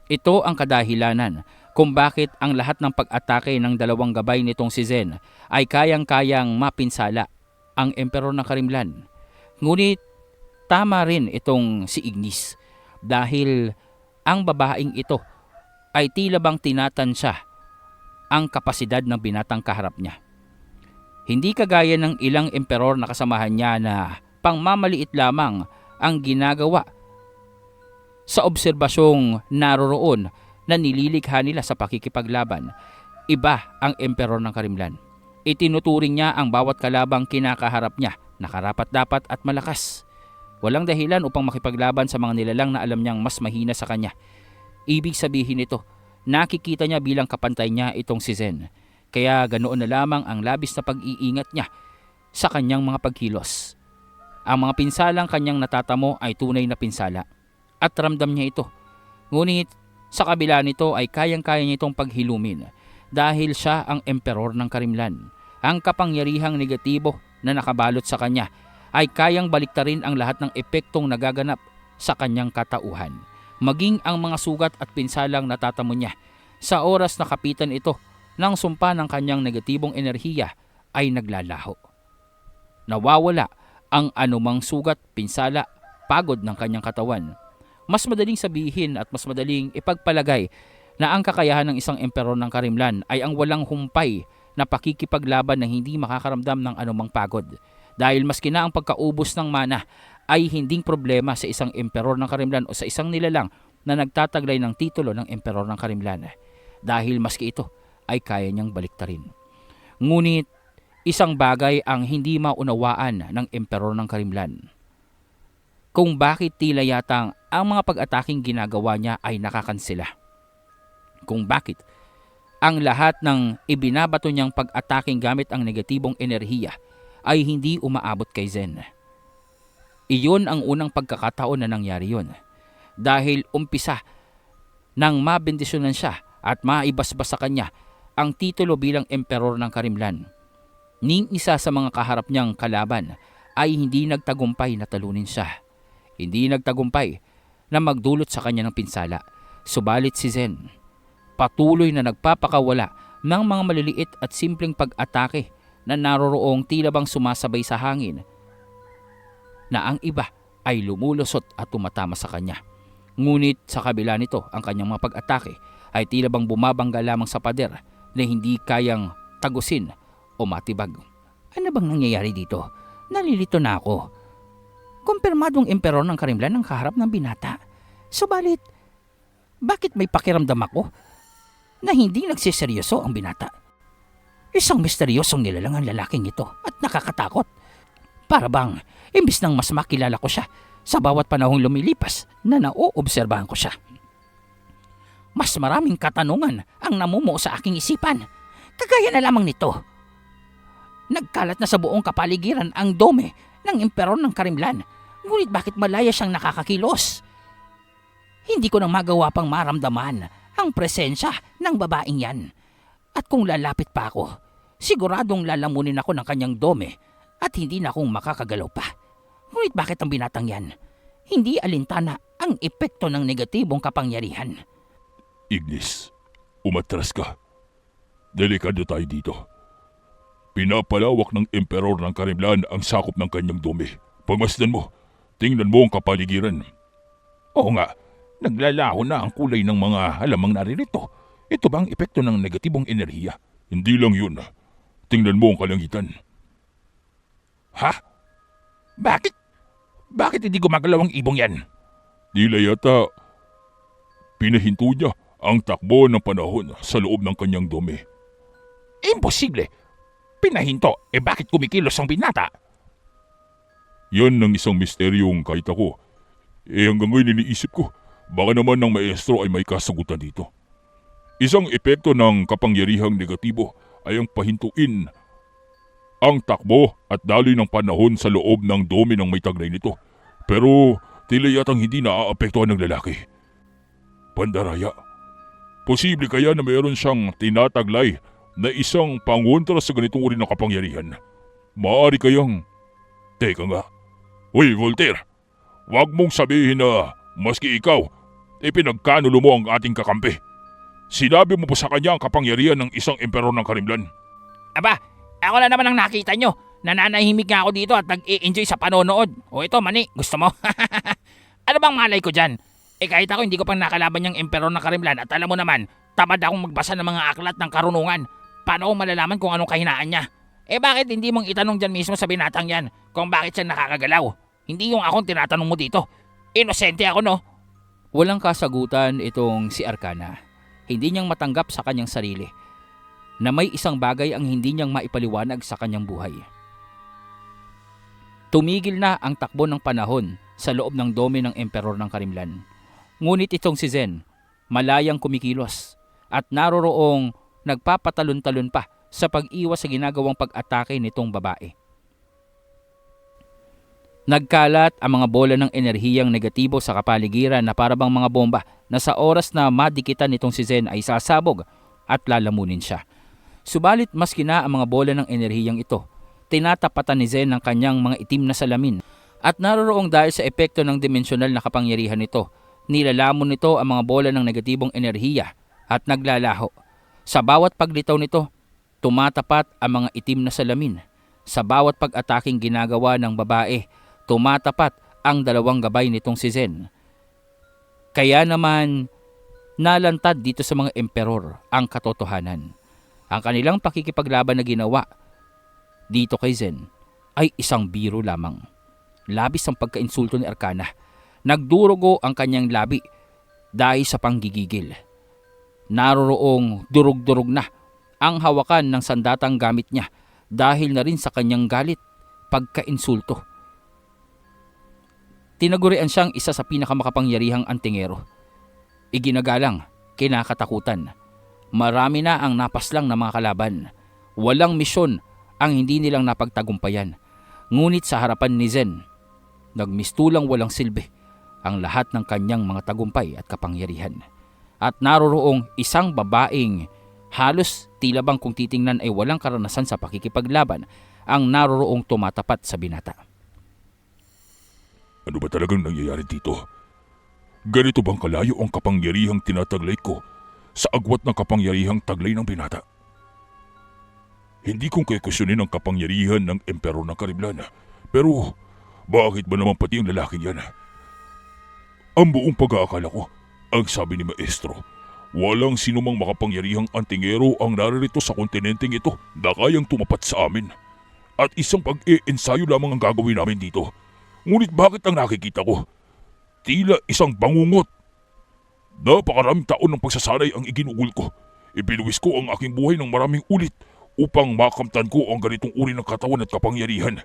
Ito ang kadahilanan kung bakit ang lahat ng pag-atake ng dalawang gabay nitong si Zen ay kayang-kayang mapinsala ang emperor ng Karimlan. Ngunit tama rin itong si Ignis dahil ang babaeng ito ay tila bang tinatansya ang kapasidad ng binatang kaharap niya. Hindi kagaya ng ilang emperor na kasamahan niya na pangmamaliit lamang ang ginagawa sa obserbasyong naroroon na nililikha nila sa pakikipaglaban. Iba ang emperor ng Karimlan. Itinuturing niya ang bawat kalabang kinakaharap niya na karapat-dapat at malakas. Walang dahilan upang makipaglaban sa mga nilalang na alam niyang mas mahina sa kanya. Ibig sabihin nito, nakikita niya bilang kapantay niya itong si Zen. Kaya ganoon na lamang ang labis na pag-iingat niya sa kanyang mga pagkilos. Ang mga pinsalang kanyang natatamo ay tunay na pinsala at ramdam niya ito. Ngunit sa kabila nito ay kayang-kaya niya itong paghilumin dahil siya ang emperor ng Karimlan. Ang kapangyarihang negatibo na nakabalot sa kanya ay kayang baliktarin ang lahat ng epektong nagaganap sa kanyang katauhan. Maging ang mga sugat at pinsalang natatamo niya sa oras na kapitan ito ng sumpa ng kanyang negatibong enerhiya ay naglalaho. Nawawala ang anumang sugat, pinsala, pagod ng kanyang katawan. Mas madaling sabihin at mas madaling ipagpalagay na ang kakayahan ng isang emperor ng Karimlan ay ang walang humpay na pakikipaglaban na hindi makakaramdam ng anumang pagod. Dahil maski na ang pagkaubos ng mana ay hinding problema sa isang emperor ng Karimlan o sa isang nilalang na nagtataglay ng titulo ng emperor ng Karimlan. Dahil maski ito ay kaya niyang baliktarin. Ngunit isang bagay ang hindi maunawaan ng emperor ng Karimlan. Kung bakit tila yatang ang mga pag-ataking ginagawa niya ay nakakansela. Kung bakit ang lahat ng ibinabato niyang pag-ataking gamit ang negatibong enerhiya ay hindi umaabot kay Zen. Iyon ang unang pagkakataon na nangyari yun. Dahil umpisa nang mabendisyonan siya at maibasbas sa kanya ang titulo bilang emperor ng Karimlan. Ning isa sa mga kaharap niyang kalaban ay hindi nagtagumpay na talunin siya. Hindi nagtagumpay na magdulot sa kanya ng pinsala. Subalit si Zen, patuloy na nagpapakawala ng mga maliliit at simpleng pag-atake na naroroong tila bang sumasabay sa hangin na ang iba ay lumulusot at tumatama sa kanya. Ngunit sa kabila nito, ang kanyang mga pag-atake ay tila bang bumabangga lamang sa pader na hindi kayang tagusin o matibag. Ano bang nangyayari dito? Nalilito na ako. Kumpirmadong emperor ng Karimlan ang kaharap ng binata. Subalit, bakit may pakiramdam ako na hindi nagsiseryoso ang binata? Isang misteryosong nilalang ang lalaking ito at nakakatakot. Para bang, imbis nang mas makilala ko siya, sa bawat panahong lumilipas na nauobserbahan ko siya. Mas maraming katanungan ang namumuo sa aking isipan. Kagaya na lamang nito. Nagkalat na sa buong kapaligiran ang dome ng emperor ng Karimlan. Ngunit bakit malaya siyang nakakakilos? Hindi ko nang magawa pang maramdaman ang presensya ng babaeng yan. At kung lalapit pa ako, siguradong lalamunin ako ng kanyang dome at hindi na akong makakagalaw pa. Ngunit bakit ang binatang yan? Hindi alintana ang epekto ng negatibong kapangyarihan. Ignis, umatras ka. Delikado tayo dito. Pinapalawak ng emperor ng Karimlan ang sakop ng kanyang dome. Pagmasdan mo, tingnan mo ang kapaligiran. Oo nga, naglalaho na ang kulay ng mga halamang naririto. Ito ba ang epekto ng negatibong enerhiya? Hindi lang yun. Tingnan mo ang kalangitan. Ha? Bakit? Bakit hindi gumagalaw ang ibong yan? Tila yata pinahinto niya ang takbo ng panahon sa loob ng kanyang dome. Imposible! pinahinto, bakit kumikilos ang binata? Yan ang isang misteryong kahit ako. Hanggang ngayon iniisip ko, baka naman ng maestro ay may kasagutan dito. Isang epekto ng kapangyarihang negatibo ay ang pahintuin ang takbo at daloy ng panahon sa loob ng dome ng may taglay nito. Pero tila yatang hindi naaapektuhan ng lalaki. Pandaraya. Posible kaya na mayroon siyang tinataglay na isang pangontra sa ganitong uri ng kapangyarihan? Maaari kayang... Teka nga. Uy, Voltaire! Huwag mong sabihin na maski ikaw, pinagkanulo mo ang ating kakampi. Sinabi mo ba sa kanya ang kapangyarihan ng isang emperor ng Karimlan? Aba, ako na naman ang nakita nyo. Nananahimik nga ako dito at nag-i-enjoy sa panonood. O ito, Mani, gusto mo? Ano bang malay ko dyan? Kahit ako hindi ko pang nakalaban yung emperor ng Karimlan at alam mo naman, tamad akong magbasa ng mga aklat ng karunungan. Paano ko malalaman kung anong kahinaan niya? Bakit hindi mong itanong dyan mismo sa binatang yan kung bakit siya nakakagalaw? Hindi yung akong tinatanong mo dito. Inosente ako, no? Walang kasagutan itong si Arcana. Hindi niyang matanggap sa kanyang sarili na may isang bagay ang hindi niyang maipaliwanag sa kanyang buhay. Tumigil na ang takbo ng panahon sa loob ng dome ng emperor ng Karimlan. Ngunit itong si Zen, malayang kumikilos at naroroong nagpapatalon-talon pa sa pag-iwas sa ginagawang pag-atake nitong babae. Nagkalat ang mga bola ng enerhiyang negatibo sa kapaligiran na parabang mga bomba na sa oras na madikitan nitong si Zen ay sasabog at lalamunin siya. Subalit maski na ang mga bola ng enerhiyang ito, tinatapatan ni Zen ang kanyang mga itim na salamin at naroroong dahil sa epekto ng dimensyonal na kapangyarihan nito, nilalamon nito ang mga bola ng negatibong enerhiya at naglalaho. Sa bawat paglitaw nito, tumatapat ang mga itim na salamin. Sa bawat pag-ataking ginagawa ng babae, tumatapat ang dalawang gabay nitong si Zen. Kaya naman, nalantad dito sa mga emperor ang katotohanan. Ang kanilang pakikipaglaban na ginawa dito kay Zen ay isang biro lamang. Labis ang pagkainsulto ni Arcana. Nagdurugo ang kanyang labi dahil sa panggigigil. Naroroong durug-durug na ang hawakan ng sandatang gamit niya dahil na rin sa kanyang galit, pagkainsulto. Tinagurian siyang isa sa pinakamakapangyarihang antingero. Iginagalang, kinakatakutan. Marami na ang napaslang na mga kalaban. Walang misyon ang hindi nilang napagtagumpayan. Ngunit sa harapan ni Zen, nagmistulang walang silbi ang lahat ng kanyang mga tagumpay at kapangyarihan. At naroroong isang babaeng halos tila bang kung titingnan ay walang karanasan sa pakikipaglaban ang naroroong tumatapat sa binata. Ano ba talagang nangyayari dito? Ganito bang kalayo ang kapangyarihang tinataglay ko sa agwat ng kapangyarihang taglay ng binata? Hindi kong kukusyonin ang kapangyarihan ng emperor ng Karimlan. Pero bakit ba naman pati ang lalaking yan? Ang buong pag-aakala ko, ang sabi ni Maestro, walang sinumang makapangyarihang antingero ang naririto sa kontinenteng ito na kayang tumapat sa amin. At isang pag-iensayo lamang ang gagawin namin dito. Ngunit bakit ang nakikita ko? Tila isang bangungot. Napakaraming taon ng pagsasanay ang iginugol ko. Ibinuwis ko ang aking buhay ng maraming ulit upang makamtan ko ang ganitong uri ng katawan at kapangyarihan.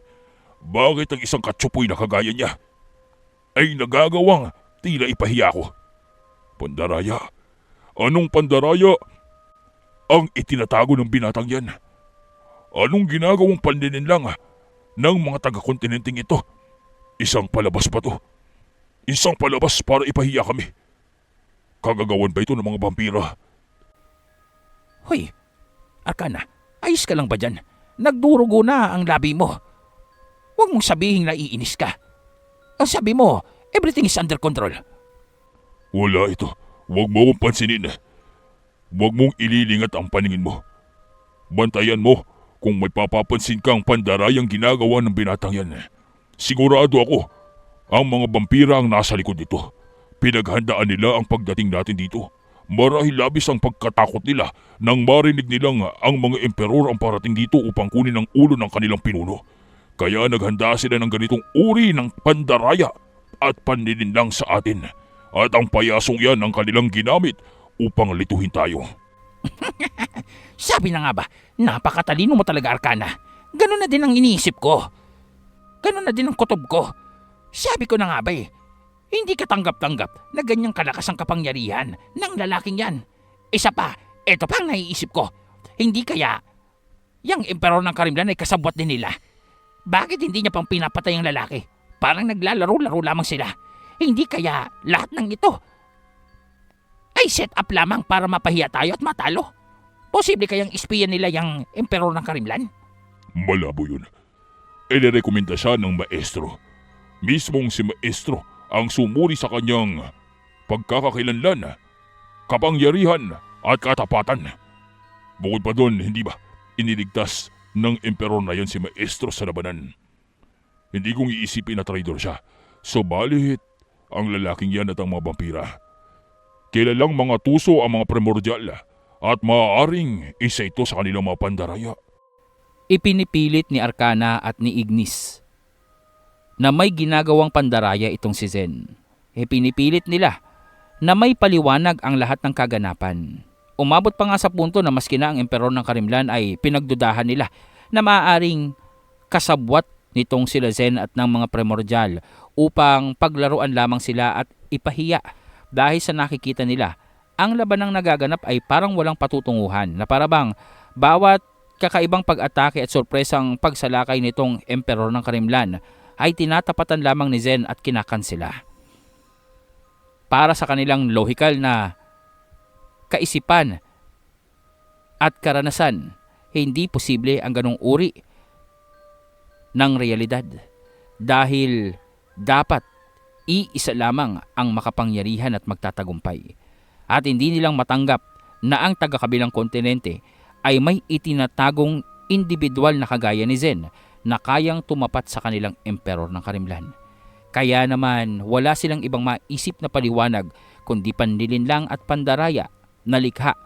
Bakit ang isang katsupoy na kagaya niya ay nagagawang tila ipahiya ko? Pandaraya? Anong pandaraya ang itinatago ng binatang yan? Anong ginagawang panlilinlang ng mga taga-kontinenteng ito? Isang palabas ba to? Isang palabas para ipahiya kami? Kagagawan ba ito ng mga vampira? Hoy, Arcana, ayos ka lang ba dyan? Nagdurugo na ang labi mo. Huwag mong sabihin na iinis ka. Ang sabi mo, everything is under control. Wala ito. Huwag mo akong pansinin. Huwag mong ililingat ang paningin mo. Bantayan mo kung may papapansin kang pandarayang ginagawa ng binatang yan. Sigurado ako, ang mga vampira ang nasa likod nito. Pinaghandaan nila ang pagdating natin dito. Marahil labis ang pagkatakot nila nang marinig nilang ang mga emperor ang parating dito upang kunin ang ulo ng kanilang pinuno. Kaya naghanda sila ng ganitong uri ng pandaraya at panlilinlang sa atin. At ang payasong yan ang kanilang ginamit upang lituhin tayo. Sabi na nga ba, napakatalino mo talaga, Arcana. Ganun na din ang iniisip ko. Ganun na din ang kutob ko. Sabi ko na nga ba hindi ka tanggap-tanggap na ganyang kalakas ang kapangyarihan ng lalaking yan. Isa pa, eto pa ang naiisip ko. Hindi kaya, yang emperor ng Karimlan ay kasabwat din nila. Bakit hindi niya pang pinapatay ang lalaki? Parang naglalaro-laro lamang sila. Hindi kaya lahat ng ito ay set up lamang para mapahiya tayo at matalo? Posible kayang espiyan nila yung emperor ng Karimlan? Malabo yun. Inirekomenda siya ng maestro. Mismong si maestro ang sumuri sa kanyang pagkakakilanlan, kapangyarihan at katapatan. Bukod pa doon, hindi ba, iniligtas ng emperor na yan si maestro sa labanan. Hindi kong iisipin na traidor siya. Subalit, ang lalaking yan at ang mga vampira. Kilalang mga tuso ang mga primordial at maaaring isa ito sa kanilang mga pandaraya. Ipinipilit ni Arcana at ni Ignis na may ginagawang pandaraya itong si Zen. Ipinipilit nila na may paliwanag ang lahat ng kaganapan. Umabot pa nga sa punto na maski na ang emperor ng Karimlan ay pinagdudahan nila na maaaring kasabwat nitong sila Zen at ng mga primordial upang paglaruan lamang sila at ipahiya dahil sa nakikita nila ang labanang nagaganap ay parang walang patutunguhan na parabang bawat kakaibang pag-atake at sorpresang pagsalakay nitong emperor ng Karimlan ay tinatapatan lamang ni Zen at kinakansela. Para sa kanilang lohikal na kaisipan at karanasan, hindi posible ang ganong uri ng realidad dahil dapat iisa lamang ang makapangyarihan at magtatagumpay. At hindi nilang matanggap na ang taga-kabilang kontinente ay may itinatagong individual na kagaya ni Zen na kayang tumapat sa kanilang emperor ng Karimlan. Kaya naman wala silang ibang maisip na paliwanag kundi panlilin lang at pandaraya na likha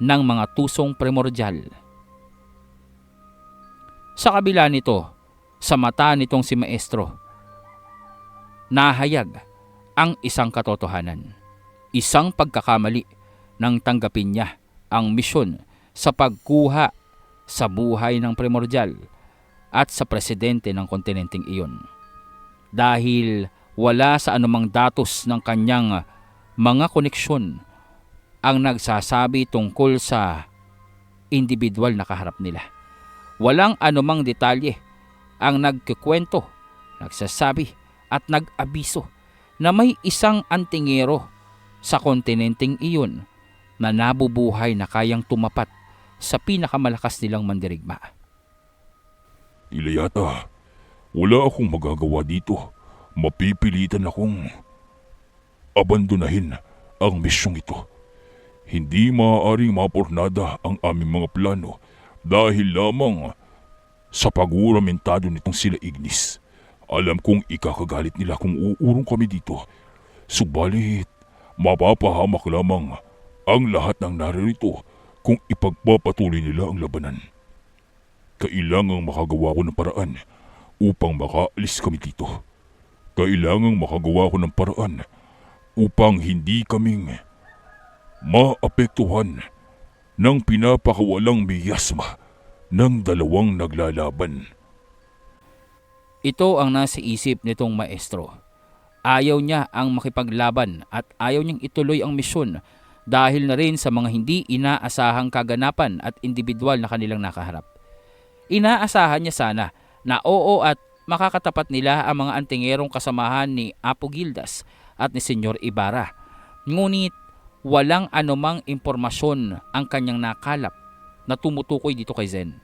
ng mga tusong primordial. Sa kabila nito, sa mata nitong si Maestro, nahayag ang isang katotohanan. Isang pagkakamali nang tanggapin niya ang misyon sa pagkuha sa buhay ng primordial at sa presidente ng kontinenteng iyon. Dahil wala sa anumang datos ng kanyang mga koneksyon ang nagsasabi tungkol sa individual na kaharap nila. Walang anumang detalye ang nagkikwento, nagsasabi at nag-abiso na may isang antingero sa kontinenteng iyon na nabubuhay na kayang tumapat sa pinakamalakas nilang mandirigma. Ilayata, wala akong magagawa dito. Mapipilitan akong abandonahin ang misyong ito. Hindi maaaring mapurnada ang aming mga plano dahil lamang sa pag-uramentado nitong sila Ignis. Alam kong ikakagalit nila kung uurong kami dito. Subalit, mapapahamak lamang ang lahat ng naririto kung ipagpapatuloy nila ang labanan. Kailangang makagawa ko ng paraan upang makaalis kami dito. Kailangang makagawa ko ng paraan upang hindi kaming maapektuhan ng pinapakawalang miyasma ng dalawang naglalaban. Ito ang nasa isip nitong maestro. Ayaw niya ang makipaglaban at ayaw niyang ituloy ang misyon dahil na rin sa mga hindi inaasahang kaganapan at individual na kanilang nakaharap. Inaasahan niya sana na oo at makakatapat nila ang mga antingerong kasamahan ni Apo Gildas at ni Senyor Ibarra. Ngunit walang anumang impormasyon ang kanyang nakalap na tumutukoy dito kay Zen.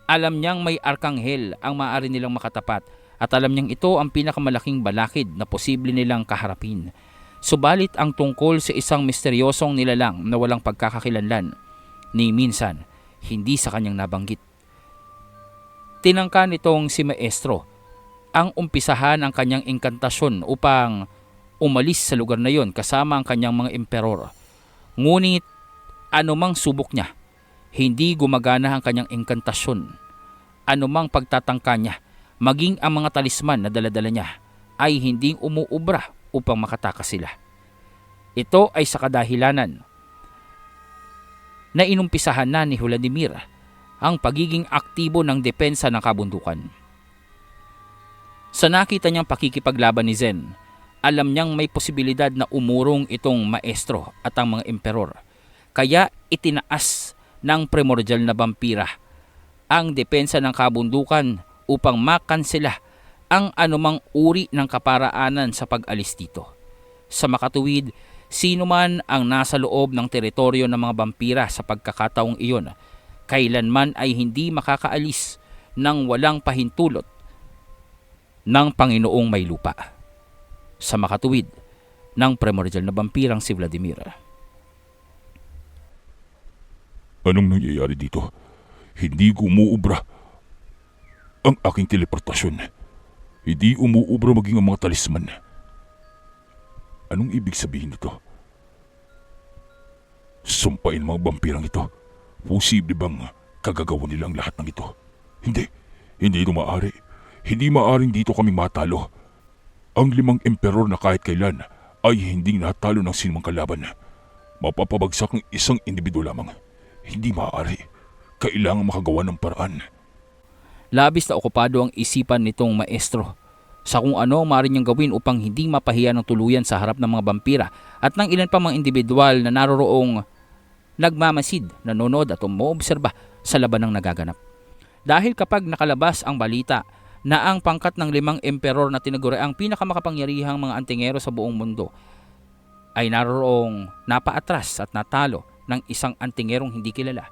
Alam niyang may arkanghel ang maaari nilang makatapat at alam niyang ito ang pinakamalaking balakid na posible nilang kaharapin. Subalit ang tungkol sa isang misteryosong nilalang na walang pagkakakilanlan, ni minsan hindi sa kanyang nabanggit. Tinangka nitong si Maestro ang umpisahan ang kanyang engkantasyon upang umalis sa lugar na yon kasama ang kanyang mga emperor. Ngunit anumang subok niya, hindi gumagana ang kanyang engkantasyon. Anumang pagtatangka niya, maging ang mga talisman na daladala niya ay hindi umuubra upang makatakas sila. Ito ay sa kadahilanan na inumpisahan na ni Vladimir ang pagiging aktibo ng depensa ng kabundukan. Sa nakita niyang pakikipaglaban ni Zen, alam niyang may posibilidad na umurong itong maestro at ang mga emperor. Kaya itinaas ng primordial na vampira ang depensa ng kabundukan upang makansela ang anumang uri ng kaparaanan sa pag-alis dito. Sa makatuwid, sino man ang nasa loob ng teritoryo ng mga vampira sa pagkakataong iyon, kailanman ay hindi makakaalis ng walang pahintulot ng Panginoong may lupa. Sa makatuwid ng primordial na vampirang si Vladimir. Anong nangyayari dito? Hindi ko umuubra ang aking teleportasyon. Hindi umuubra maging ang mga talisman. Anong ibig sabihin nito? Sumpain mga vampirang ito. Posible bang kagagawa nilang lahat ng ito? Hindi. Hindi ito maaari. Hindi maaring dito kami matalo. Ang 5 emperor na kahit kailan ay hindi natalo ng sinumang kalaban. Mapapabagsak ng isang individu lamang. Hindi maaari. Kailangan makagawa ng paraan. Labis na okupado ang isipan nitong maestro sa kung ano ang maaari niyang gawin upang hindi mapahiya ng tuluyan sa harap ng mga vampira at ng ilan pa mga individual na naroroong nagmamasid, nanonood at umuobserba sa labanang nagaganap. Dahil kapag nakalabas ang balita na ang pangkat ng 5 emperor na tinaguri ang pinakamakapangyarihang mga antingero sa buong mundo ay naroroong napaatras at natalo ng isang antingerong hindi kilala,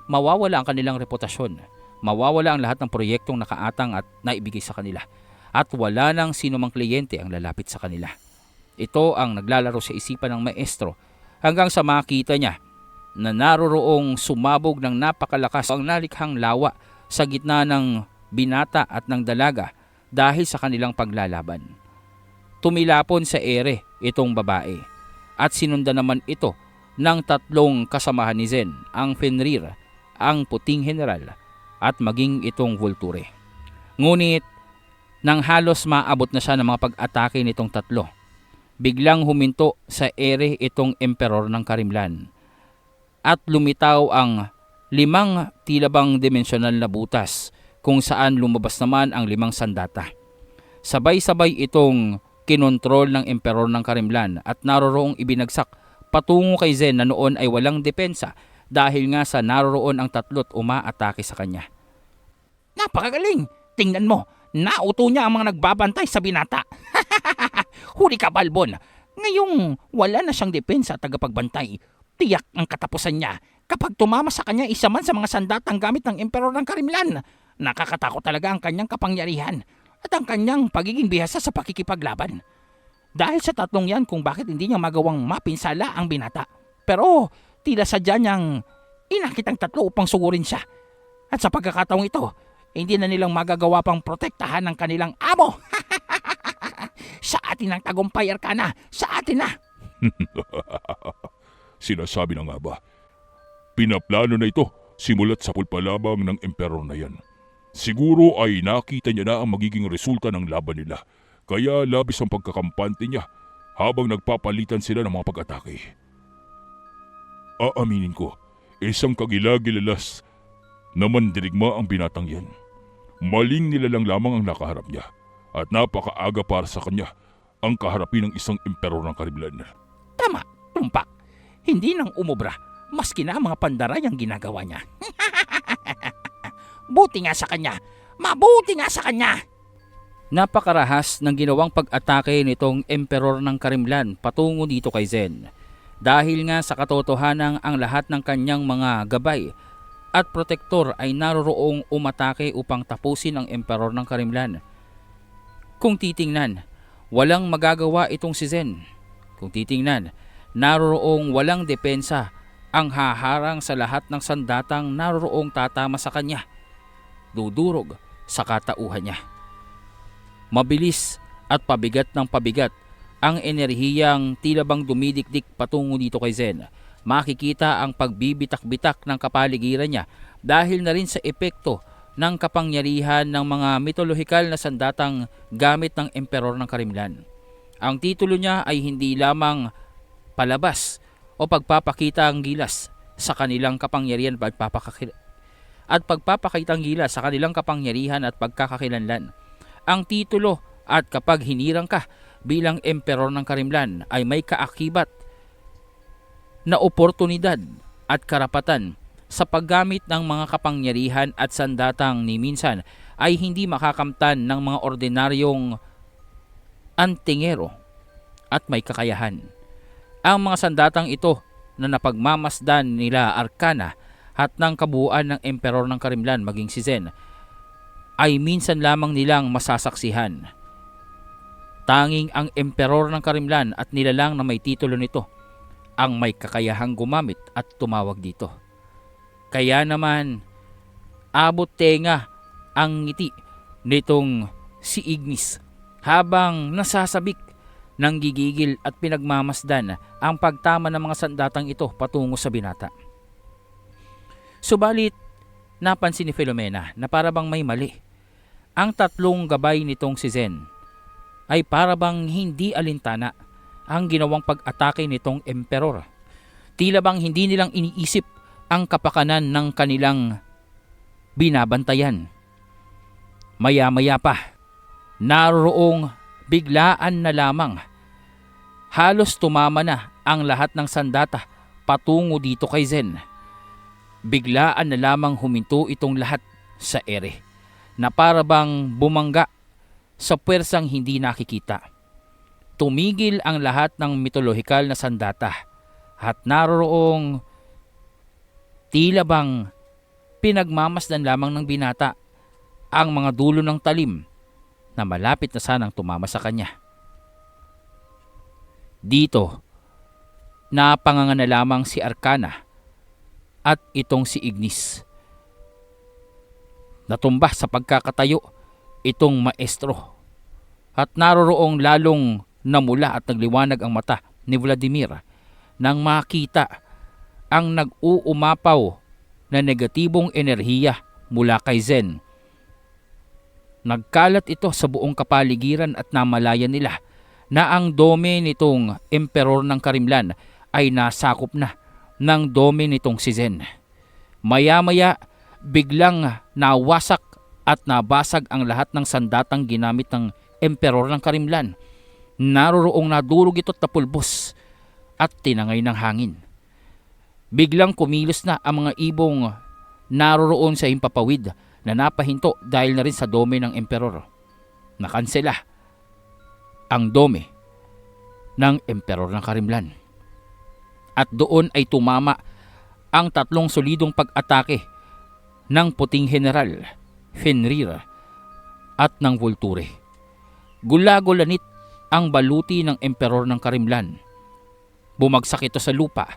mawawala ang kanilang reputasyon, mawawala ang lahat ng proyektong nakaatang at naibigay sa kanila, at wala nang sinumang kliyente ang lalapit sa kanila. Ito ang naglalaro sa isipan ng maestro hanggang sa makita niya na naroroong sumabog ng napakalakas ang nalikhang lawa sa gitna ng binata at ng dalaga dahil sa kanilang paglalaban. Tumilapon sa ere itong babae at sinundan naman ito ng 3 kasamahan ni Zen, ang Fenrir, ang puting general at maging itong Volture. Ngunit nang halos maabot na siya ng mga pag-atake nitong 3, biglang huminto sa ere itong emperor ng Karimlan at lumitaw ang 5 tilabang dimensional na butas kung saan lumabas naman ang 5 sandata. Sabay-sabay itong kinontrol ng emperor ng Karimlan at naroroong ibinagsak patungo kay Zen na noon ay walang depensa dahil nga sa naroroon ang 3 umaatake sa kanya. Napakagaling! Tingnan mo, nauto niya ang mga nagbabantay sa binata. Huli ka, Balbon! Ngayong wala na siyang depensa at tagapagbantay, tiyak ang katapusan niya kapag tumama sa kanya isa man sa mga sandatang gamit ng emperor ng Karimlan. Nakakatakot talaga ang kanyang kapangyarihan at ang kanyang pagiging bihasa sa pakikipaglaban. Dahil sa 3 yan kung bakit hindi niya magawang mapinsala ang binata. Pero tila sadya niyang inakit ang 3 upang sugurin siya. At sa pagkakataong ito, hindi na nilang magagawa pang protektahan ng kanilang amo. Sa atin ang tagumpay, Arcana. Sa atin na. Sinasabi na nga ba? Pinaplano na ito simulat sa pulpalabang ng emperor na yan. Siguro ay nakita niya na ang magiging resulta ng laban nila. Kaya labis ang pagkakampante niya habang nagpapalitan sila ng mga pag-atake. Aaminin ko, isang kagilagilalas na mandirigma ang binatang yan. Maling nilalang lamang ang nakaharap niya at napakaaga para sa kanya ang kaharapin ng isang emperor ng Karimlan. Tama, tumpak. Hindi nang umubra, maski na mga pandaray ang ginagawa niya. Buti nga sa kanya. Mabuti nga sa kanya. Napakarahas ng ginawang pag-atake nitong emperor ng Karimlan patungo dito kay Zen. Dahil nga sa katotohanan ang lahat ng kanyang mga gabay at protektor ay naroroong umatake upang tapusin ang emperor ng Karimlan. Kung titingnan, walang magagawa itong si Zen. Kung titingnan, naroroong walang depensa ang haharang sa lahat ng sandatang naroroong tatama sa kanya. Dudurog sa katauhan niya. Mabilis at pabigat ng pabigat ang enerhiyang tila bang dumidikdik patungo dito kay Zen. Makikita ang pagbibitak-bitak ng kapaligiran niya dahil na rin sa epekto ng kapangyarihan ng mga mitolohikal na sandatang gamit ng emperor ng Karimlan. Ang titulo niya ay hindi lamang palabas o pagpapakita ang gilas sa kanilang kapangyarihan at pagpapakitang gila sa kanilang kapangyarihan at pagkakakilanlan. Ang titulo at kapag hinirang ka bilang emperor ng Karimlan ay may kaakibat na oportunidad at karapatan sa paggamit ng mga kapangyarihan at sandatang ni minsan ay hindi makakamtan ng mga ordinaryong antingero at may kakayahan. Ang mga sandatang ito na napagmamasdan nila Arcana at ng kabuuan ng emperor ng Karimlan maging si Zen ay minsan lamang nilang masasaksihan. Tanging ang emperor ng Karimlan at nilalang na may titulo nito ang may kakayahang gumamit at tumawag dito. Kaya naman, abot tenga ang ngiti nitong si Ignis habang nasasabik ng gigigil at pinagmamasdan ang pagtama ng mga sandatang ito patungo sa binata. Subalit, napansin ni Filomena na parabang may mali. Ang tatlong gabay nitong si Zen ay parabang hindi alintana ang ginawang pag-atake nitong emperor. Tila bang hindi nilang iniisip ang kapakanan ng kanilang binabantayan. Maya-maya pa, naroong biglaan na lamang. Halos tumama na ang lahat ng sandata patungo dito kay Zen. Biglaan na lamang huminto itong lahat sa ere na parabang bumangga sa puwersang hindi nakikita. Tumigil ang lahat ng mitolohikal na sandata at naroong tila bang pinagmamasdan lamang ng binata ang mga dulo ng talim na malapit na sanang tumama sa kanya. Dito, napanganga na lamang si Arcana at itong si Ignis. Natumba sa pagkakatayo itong maestro at naroroong lalong namula at nagliwanag ang mata ni Vladimir nang makita ang nag-uumapaw na negatibong enerhiya mula kay Zen. Nagkalat ito sa buong kapaligiran at namalayan nila na ang dome nitong emperor ng Karimlan ay nasakop na ng dome nitong si Zen. Maya-maya biglang nawasak at nabasag ang lahat ng sandatang ginamit ng emperor ng Karimlan. Naroroong nadurog ito at napulbos at tinangay ng hangin. Biglang kumilos na ang mga ibong naroroon sa himpapawid na napahinto dahil na rin sa dome ng emperor. Nakansela ang dome ng emperor ng Karimlan. At doon ay tumama ang tatlong solidong pag-atake ng puting general, Fenrir at ng Volture. Gulagulanit ang baluti ng emperor ng Karimlan. Bumagsak ito sa lupa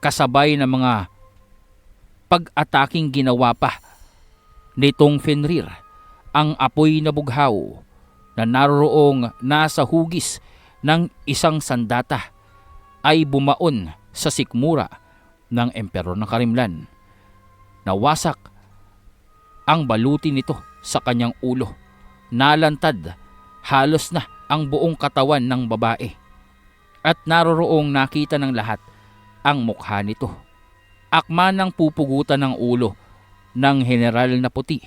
kasabay ng mga pag-ataking ginawa pa nitong Fenrir. Ang apoy na bughaw na naroroong nasa hugis ng isang sandata ay bumaon sa sikmura ng emperor ng Karimlan. Nawasak ang baluti nito sa kanyang ulo. Nalantad halos na ang buong katawan ng babae. At naroroong nakita ng lahat ang mukha nito. Akma ng pupugutan ng ulo ng general na puti,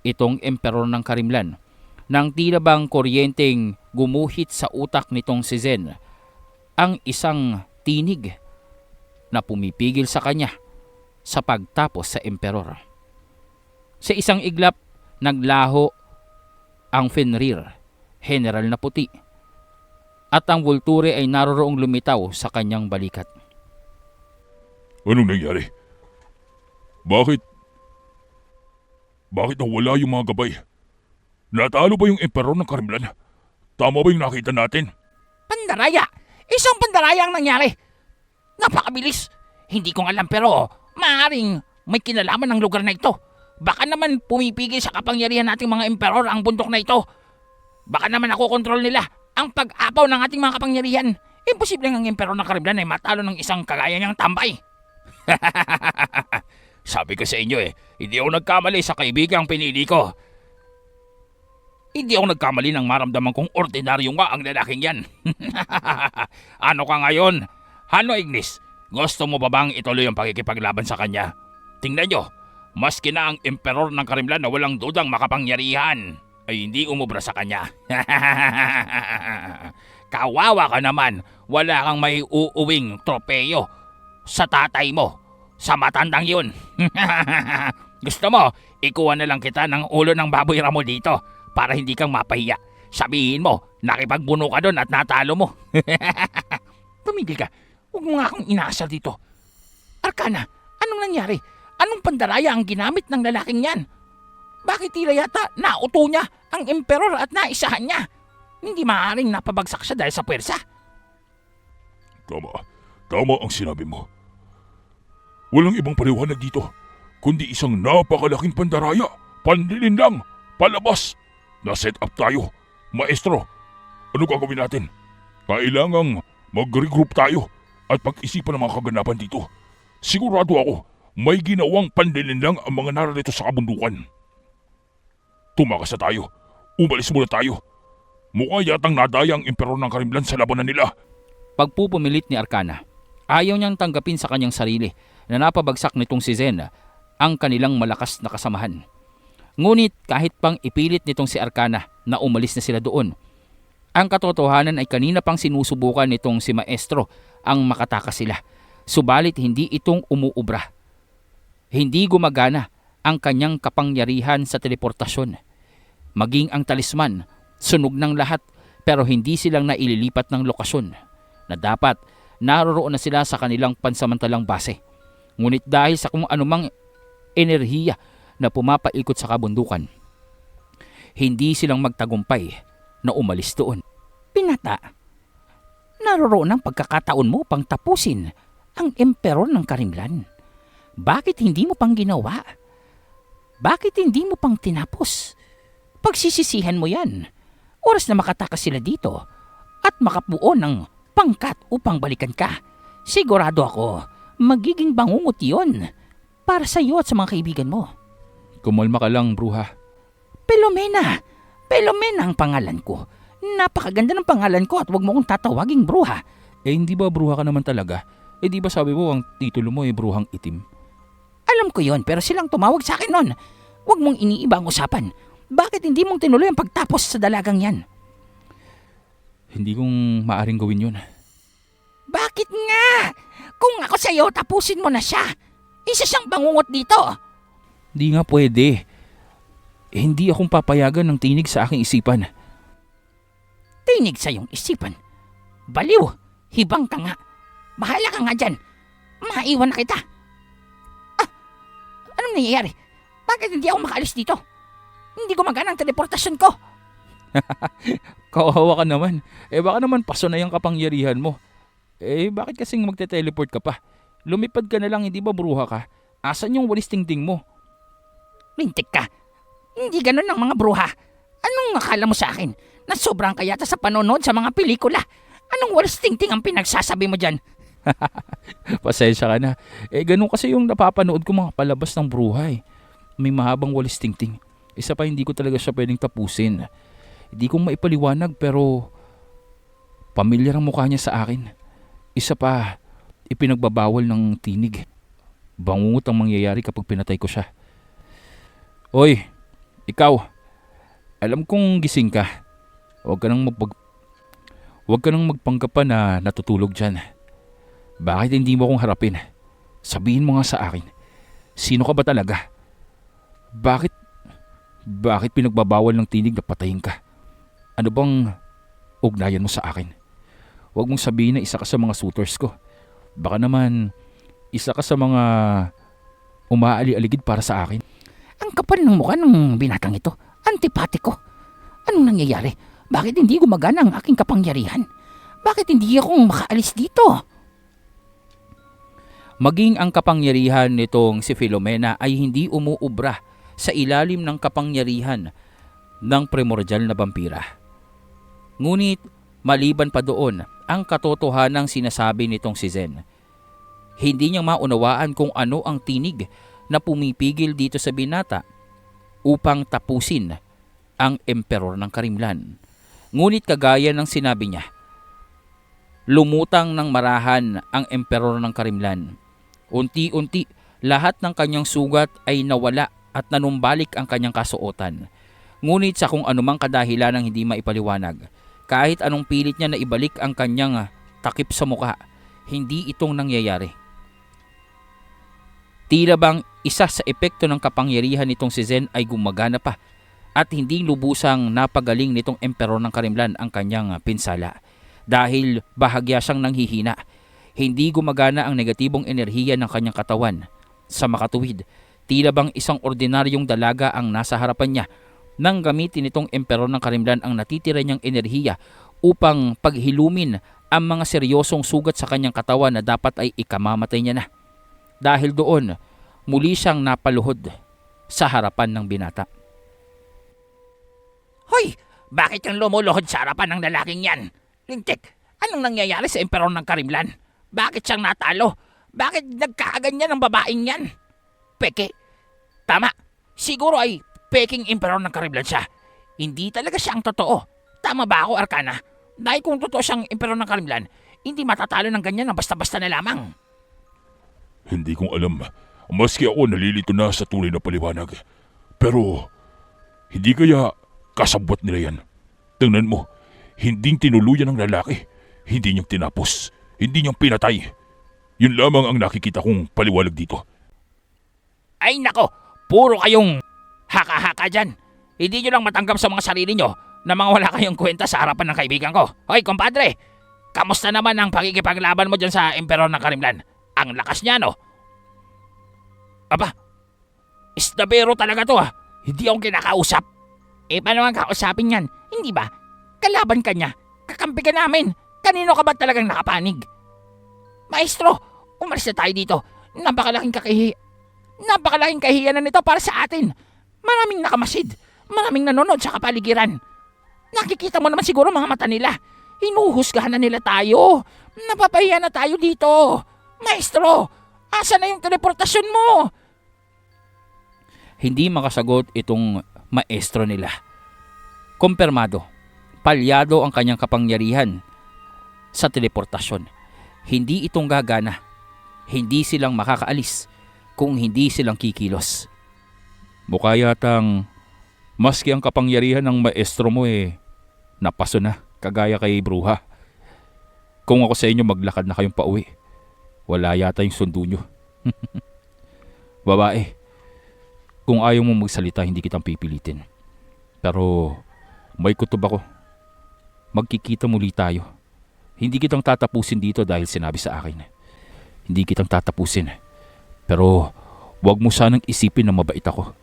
itong emperor ng Karimlan, nang tila bang kuryenteng gumuhit sa utak nitong si Zen ang isang tinig na pumipigil sa kanya sa pagtapos sa emperor. Sa isang iglap, naglaho ang Fenrir, general na puti, at ang Volture ay naroroong lumitaw sa kanyang balikat. Anong nangyari? Bakit nawala yung mga gabay? Natalo ba yung emperor ng Karimlan? Tama ba yung nakita natin? Pandaraya! Isang pandaraya ang nangyari! Napakabilis! Hindi ko alam pero maaaring may kinalaman ng lugar na ito. Baka naman pumipigil sa kapangyarihan nating mga emperor ang bundok na ito. Baka naman nakokontrol nila ang pag-apaw ng ating mga kapangyarihan. Imposible ang emperor ng Karimlan ay matalo ng isang kagaya niyang tambay. Sabi ko sa inyo hindi ako nagkamali sa kaibigang pinili ko. Hindi ako nagkamali nang maramdaman kong ordinaryo nga ang lalaking yan. Ano ka ngayon? Ano, Ignis? Gusto mo ba bang ituloy ang pakikipaglaban sa kanya? Tingnan nyo, maski na ang emperor ng Karimlan na walang dudang makapangyarihan ay hindi umubra sa kanya. Kawawa ka naman, wala kang may uuwing tropeyo sa tatay mo, sa matandang yun. Gusto mo, ikuha na lang kita ng ulo ng baboy ramo dito para hindi kang mapahiya. Sabihin mo, nakipagbuno ka doon at natalo mo. Tumigil ka, huwag mo nga akong inaasal dito. Arkana, anong nangyari? Anong pandaraya ang ginamit ng lalaking yan? Bakit tila yata nauto niya ang emperor at naisahan niya? Hindi maaaring napabagsak siya dahil sa pwersa. Tama ang sinabi mo. Walang ibang paliwanag dito, kundi isang napakalaking pandaraya, panlilinlang, palabas. Na-set up tayo. Maestro, ano gagawin natin? Kailangang mag-regroup tayo at pag-isipan ang mga kaganapan dito. Sigurado ako, may ginawang panlilinlang ang mga narito sa kabundukan. Tumakas na tayo. Umalis muna tayo. Mukha yatang nadaya ang emperor ng Karimlan sa labanan nila. Pagpupumilit ni Arkana, ayaw niyang tanggapin sa kanyang sarili na napabagsak nitong si Zen ang kanilang malakas na kasamahan. Ngunit kahit pang ipilit nitong si Arkana na umalis na sila doon, ang katotohanan ay kanina pang sinusubukan nitong si Maestro ang makatakas sila. Subalit hindi itong umuubra. Hindi gumagana ang kanyang kapangyarihan sa teleportasyon. Maging ang talisman, sunog ng lahat pero hindi silang naililipat ng lokasyon na dapat naroroon na sila sa kanilang pansamantalang base. Ngunit dahil sa kung anumang enerhiya na pumapaikot sa kabundukan, hindi silang magtagumpay na umalis doon. Binata, naroroon ang pagkakataon mo pang tapusin ang emperor ng Karimlan. Bakit hindi mo pang ginawa? Bakit hindi mo pang tinapos? Pagsisisihan mo yan. Oras na makatakas sila dito at makabuo ng pangkat upang balikan ka. Sigurado ako, magiging bangungot yon para sa iyo at sa mga kaibigan mo. Kumalma ka lang, bruha. Pelomena! Pelomena ang pangalan ko. Napakaganda ng pangalan ko at huwag mo akong tatawaging bruha. Hindi ba bruha ka naman talaga? Di ba sabi mo ang titulo mo ay bruhang itim? Alam ko yon pero silang tumawag sa akin nun. Huwag mong iniiba ang usapan. Bakit hindi mong tinuloy ang pagtapos sa dalagang yan? Hindi kong maaring gawin yun. Bakit nga? Kung ako sa'yo, tapusin mo na siya. Isa siyang bangungot dito. Di nga pwede. Hindi akong papayagan ng tinig sa aking isipan. Tinig sa iyong isipan? Baliw! Hibang ka nga. Bahala ka nga dyan. Maiwan na kita. Anong nangyayari? Bakit hindi ako makaalis dito? Hindi gumagana ang teleportasyon ko. Kawawa ka naman. Baka naman paso na yung kapangyarihan mo. Bakit kasing magte-teleport ka pa? Lumipad ka na lang, hindi ba bruha ka? Asan yung walis tingting mo? Lintik ka. Hindi ganun ang mga bruha. Anong akala mo sa akin? Na sobrang kayata sa panonood sa mga pelikula. Anong walis tingting ang pinagsasabi mo dyan? Pasensya ka na. Ganun kasi yung napapanood ko mga palabas ng bruha. May mahabang walis tingting. Isa pa hindi ko talaga siya pwedeng tapusin. Hindi ko maipaliwanag pero pamilyar ang mukha niya sa akin. Isa pa, ipinagbabawal ng tinig. Bangungot ang mangyayari kapag pinatay ko siya. Oy, ikaw. Alam kong gising ka. Huwag ka nang magpanggap pa na natutulog dyan. Bakit hindi mo akong harapin? Sabihin mo nga sa akin. Sino ka ba talaga? Bakit pinagbabawal ng tinig na patayin ka? Ano bang ugnayan mo sa akin? Huwag mong sabihin na isa ka sa mga suitors ko. Baka naman isa ka sa mga umaali-aligid para sa akin. Ang kapal ng mukha ng binatang ito. Antipatiko. Anong nangyayari? Bakit hindi gumagana ang aking kapangyarihan? Bakit hindi akong makaalis dito? Maging ang kapangyarihan nitong si Filomena ay hindi umuubra sa ilalim ng kapangyarihan ng primordial na vampira. Ngunit maliban pa doon ang katotohanang sinasabi nitong si Zen. Hindi niya maunawaan kung ano ang tinig na pumipigil dito sa binata upang tapusin ang emperor ng Karimlan. Ngunit kagaya ng sinabi niya, lumutang ng marahan ang emperor ng Karimlan. Unti-unti, lahat ng kanyang sugat ay nawala at nanumbalik ang kanyang kasuotan. Ngunit sa kung anumang kadahilan ng hindi maipaliwanag, kahit anong pilit niya na ibalik ang kanyang takip sa muka, hindi itong nangyayari. Tila bang isa sa epekto ng kapangyarihan nitong si Zen ay gumagana pa at hindi lubusang napagaling nitong emperor ng Karimlan ang kanyang pinsala. Dahil bahagya siyang nanghihina, hindi gumagana ang negatibong enerhiya ng kanyang katawan. Sa makatuwid, tila bang isang ordinaryong dalaga ang nasa harapan niya nang gamitin nitong emperor ng Karimlan ang natitira niyang enerhiya upang paghilumin ang mga seryosong sugat sa kanyang katawan na dapat ay ikamamatay niya na. Dahil doon, muli siyang napaluhod sa harapan ng binata. Hoy! Bakit kang lumuluhod sa harapan ng lalaking yan? Lintik, anong nangyayari sa emperor ng Karimlan? Bakit siyang natalo? Bakit nagkakaganyan ang babaeng yan? Peke. Tama. Siguro ay peking emperor ng Karimlan siya. Hindi talaga siya ang totoo. Tama ba ako, Arcana? Dahil kung totoo siyang emperor ng Karimlan, hindi matatalo ng ganyan ng basta-basta na lamang. Hindi kong alam. Maski ako nalilito na sa tunay na paliwanag. Pero, hindi kaya kasabwat nila yan. Tingnan mo, hindi tinuluyan ng lalaki. Hindi niyang tinapos. Hindi niyang pinatay. Yun lamang ang nakikita kong paliwanag dito. Ay nako, puro kayong haka-haka dyan. Hindi nyo lang matanggap sa mga sarili nyo na mga wala kayong kwenta sa harapan ng kaibigan ko. Hoy, kompadre, kamusta naman ang pakikipaglaban mo dyan sa emperor ng Karimlan? Ang lakas niya, no? Aba, isdabero talaga to ha. Hindi akong kinakausap. Paano ang kausapin yan? Hindi ba? Kalaban ka niya. Kakampi ka namin. Kanino ka ba talagang nakapanig? Maestro, umalis na tayo dito. Napakalaking kahihiyanan nito para sa atin. Maraming nakamasid. Maraming nanonood sa kapaligiran. Nakikita mo naman siguro mga mata nila. Hinuhusgahan na nila tayo. Napapahiya na tayo dito. Maestro, asa na yung teleportasyon mo? Hindi makasagot itong maestro nila. Kumpirmado, palyado ang kanyang kapangyarihan sa teleportasyon. Hindi itong gagana. Hindi silang makakaalis kung hindi silang kikilos. Mukha yatang maski ang kapangyarihan ng maestro mo napaso na, kagaya kay Bruha. Kung ako sa inyo, maglakad na kayong pauwi. Wala yata yung sundo nyo. Babae, kung ayaw mo magsalita, hindi kitang pipilitin. Pero may kutob ako. Magkikita muli tayo. Hindi kitang tatapusin dito dahil sinabi sa akin. Hindi kitang tatapusin. Pero wag mo sanang isipin na mabait ako.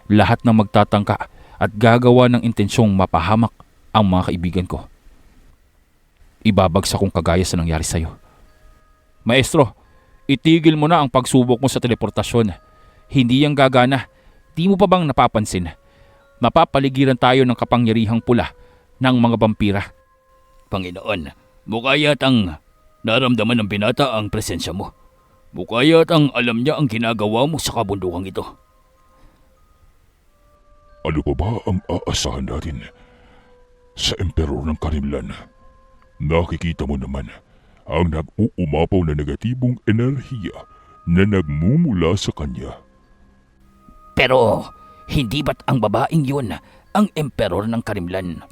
Lahat ng magtatangka at gagawa ng intensyong mapahamak ang mga kaibigan ko, ibabagsak kong kagaya sa nangyari sa'yo. Maestro, itigil mo na ang pagsubok mo sa teleportasyon. Hindi yang gagana. Di mo pa bang napapansin? Napapaligiran tayo ng kapangyarihang pula ng mga vampira. Panginoon, mukha yatang naramdaman ng binata ang presensya mo. Mukha yatang alam niya ang ginagawa mo sa kabundukang ito. Ano pa ba ang aasahan natin sa emperor ng Karimlan? Nakikita mo naman ang nag-uumapaw na negatibong enerhiya na nagmumula sa kanya. Pero hindi ba't ang babaeng yun ang emperor ng Karimlan?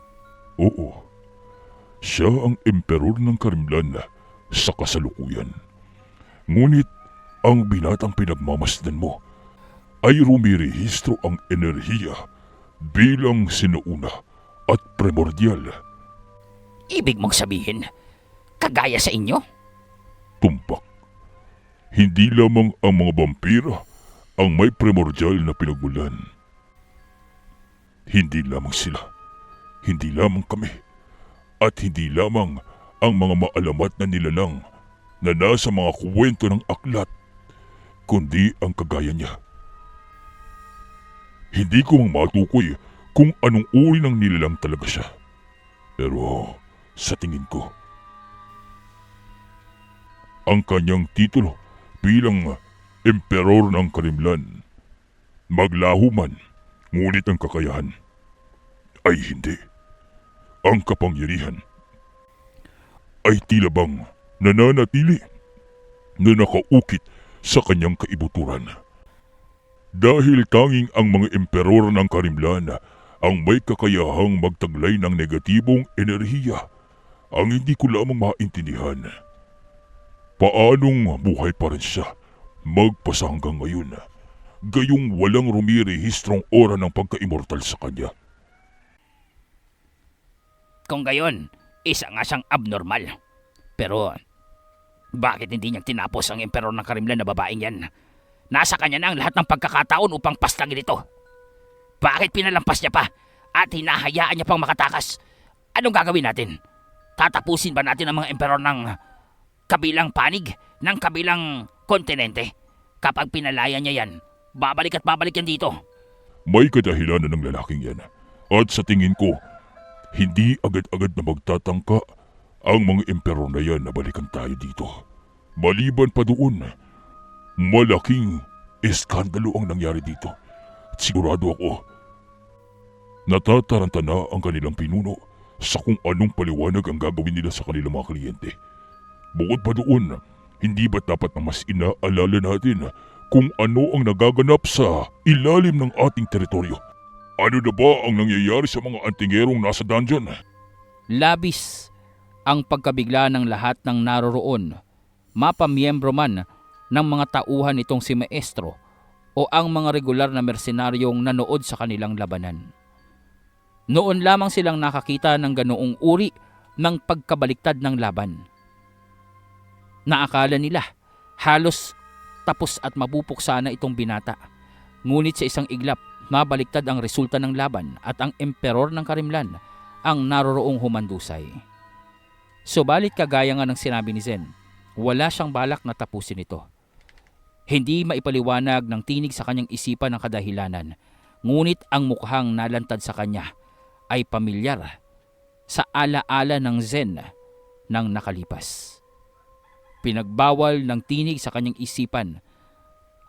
Oo, siya ang emperor ng Karimlan sa kasalukuyan. Ngunit ang binatang pinagmamasdan mo ay rumirehistro ang enerhiya bilang sinuuna at primordial. Ibig mong sabihin, kagaya sa inyo? Tumpak. Hindi lamang ang mga vampira ang may primordial na pinagmulan. Hindi lamang sila, hindi lamang kami, at hindi lamang ang mga maalamat na nilalang na nasa mga kwento ng aklat, kundi ang kagaya niya. Hindi ko matukoy kung anong uri ng nilalang talaga siya. Pero sa tingin ko, ang kanyang titulo bilang emperor ng Karimlan, maglaho man, ngunit ang kakayahan ay hindi. Ang kapangyarihan ay tila bang nananatili na nakaukit sa kanyang kaibuturan. Dahil tanging ang mga emperor ng Karimlan ang may kakayahang magtaglay ng negatibong enerhiya, ang hindi ko lamang maintindihan. Paanong buhay pa rin siya magpasa hanggang ngayon, gayong walang rumirehistrong ora ng pagka-immortal sa kanya? Kung gayon, isa nga siyang abnormal. Pero bakit hindi niya tinapos ang emperor ng Karimlan na babaeng yan? Nasa kanya na ang lahat ng pagkakataon upang pastangin ito. Bakit pinalampas niya pa at hinahayaan niya pang makatakas? Anong gagawin natin? Tatapusin ba natin ang mga emperor ng kabilang panig, ng kabilang kontinente? Kapag pinalaya niya yan, babalik at babalik yan dito. May kadahilanan ng lalaking yan. At sa tingin ko, hindi agad-agad na magtatangka ang mga emperor na yan na balikan tayo dito. Maliban pa doon, malaking eskandalo ang nangyari dito. At sigurado ako, natataranta na ang kanilang pinuno sa kung anong paliwanag ang gagawin nila sa kanilang mga kliyente. Bukod pa doon, hindi ba dapat na mas inaalala natin kung ano ang nagaganap sa ilalim ng ating teritoryo? Ano na ba ang nangyayari sa mga antingerong nasa dungeon? Labis ang pagkabigla ng lahat ng naroroon, mapamiyembro man ng mga tauhan itong si Maestro o ang mga regular na mersenaryong nanood sa kanilang labanan. Noon lamang silang nakakita ng ganoong uri ng pagkabaliktad ng laban. Naakala nila halos tapos at mapupuksa na itong binata. Ngunit sa isang iglap, mabaliktad ang resulta ng laban at ang emperor ng Karimlan ang naroroong humandusay. Subalit kagaya nga ng sinabi ni Zen, wala siyang balak na tapusin ito. Hindi maipaliwanag ng tinig sa kanyang isipan ang kadahilanan, ngunit ang mukhang nalantad sa kanya ay pamilyar sa alaala ng Zen ng nakalipas. Pinagbawal ng tinig sa kanyang isipan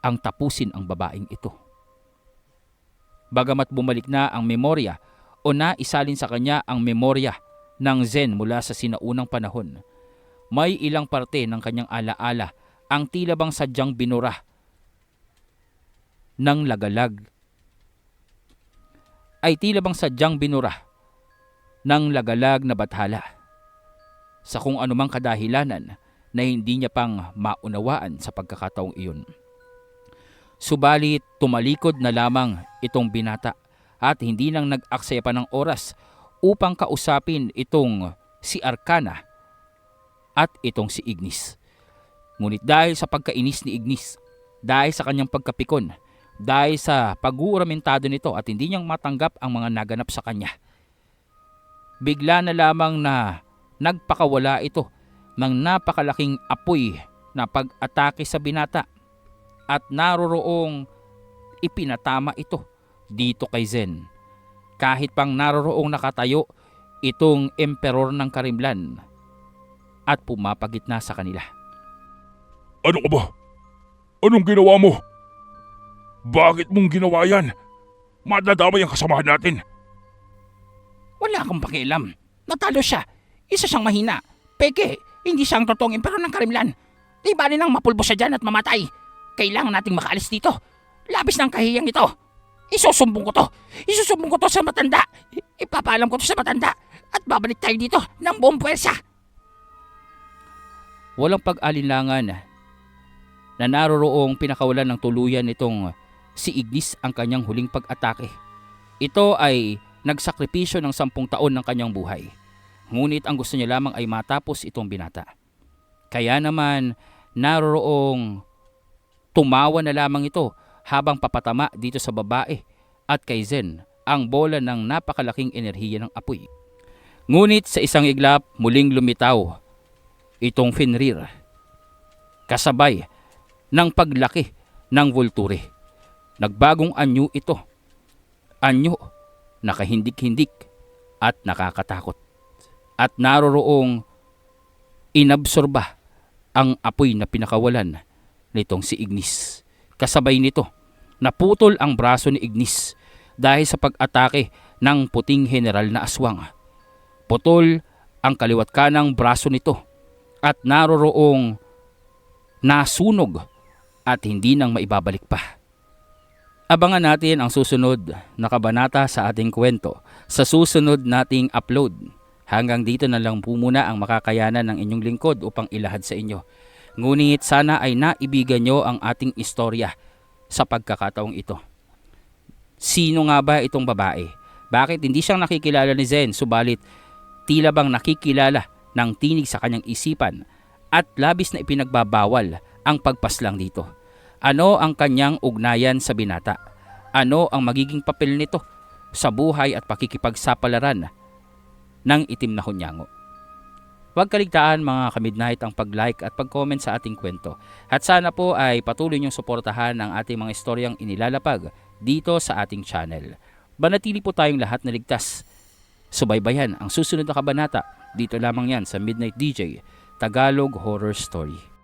ang tapusin ang babaeng ito. Bagamat bumalik na ang memorya o naisalin sa kanya ang memorya ng Zen mula sa sinaunang panahon, may ilang parte ng kanyang alaala ang tila bang sadyang binura ng lagalag. Ay tila bang sadyang binura ng lagalag na bathala sa kung anumang kadahilanan na hindi niya pang maunawaan sa pagkakataong iyon. Subalit tumalikod na lamang itong binata at hindi nang nag-aksaya pa ng oras upang kausapin itong si Arcana at itong si Ignis. Ngunit dahil sa pagkainis ni Ignis, dahil sa kanyang pagkapikon, dahil sa pag-uuramentado nito at hindi niyang matanggap ang mga naganap sa kanya, bigla na lamang na nagpakawala ito ng napakalaking apoy na pag-atake sa binata at naroroong ipinatama ito dito kay Zen. Kahit pang naroroong nakatayo itong emperor ng Karimlan at pumapagitna sa kanila. Ano ka ba? Anong ginawa mo? Bakit mong ginawa yan? Madadamay ang kasamahan natin. Wala akong pakialam. Natalo siya. Isa siyang mahina. Peke, hindi siya ang totoong emperor ng Karimlan. Di bali nang mapulbo siya dyan at mamatay. Kailangan nating makaalis dito. Labis ng kahiyang ito. Isusumbong ko to. Isusumbong ko to sa matanda. Ipapaalam ko to sa matanda. At babalik tayo dito ng buong puwersa. Walang pag-alinlangan na naroroong pinakawalan ng tuluyan itong si Ignis ang kanyang huling pag-atake. Ito ay nagsakripisyo ng 10 taon ng kanyang buhay. Ngunit ang gusto niya lamang ay matapos itong binata. Kaya naman naroroong tumawa na lamang ito habang papatama dito sa babae at kay Zen ang bola ng napakalaking enerhiya ng apoy. Ngunit sa isang iglap muling lumitaw itong Fenrir kasabay ng paglaki ng Volture. Nagbagong anyo ito. Anyo na kahindik-hindik at nakakatakot. At naroroong inabsorba ang apoy na pinakawalan nitong si Ignis. Kasabay nito, naputol ang braso ni Ignis dahil sa pag-atake ng puting general na aswang. Putol ang kaliwat kanang braso nito at naroroong nasunog at hindi nang maibabalik pa. Abangan natin ang susunod na kabanata sa ating kwento sa susunod nating upload. Hanggang dito na lang po muna ang makakayanan ng inyong lingkod upang ilahad sa inyo. Ngunit sana ay naibigan nyo ang ating istorya sa pagkakataong ito. Sino nga ba itong babae? Bakit hindi siyang nakikilala ni Zen, subalit tila bang nakikilala ng tinig sa kanyang isipan at labis na ipinagbabawal ang pagpaslang dito? Ano ang kanyang ugnayan sa binata? Ano ang magiging papel nito sa buhay at pakikipagsapalaran ng itim na hunyango? Huwag kaligtaan mga ka-Midnight ang pag-like at pag-comment sa ating kwento. At sana po ay patuloy niyong suportahan ang ating mga istoryang inilalapag dito sa ating channel. Manatili po tayong lahat na ligtas. Subaybayan ang susunod na kabanata. Dito lamang yan sa Midnight DJ, Tagalog Horror Story.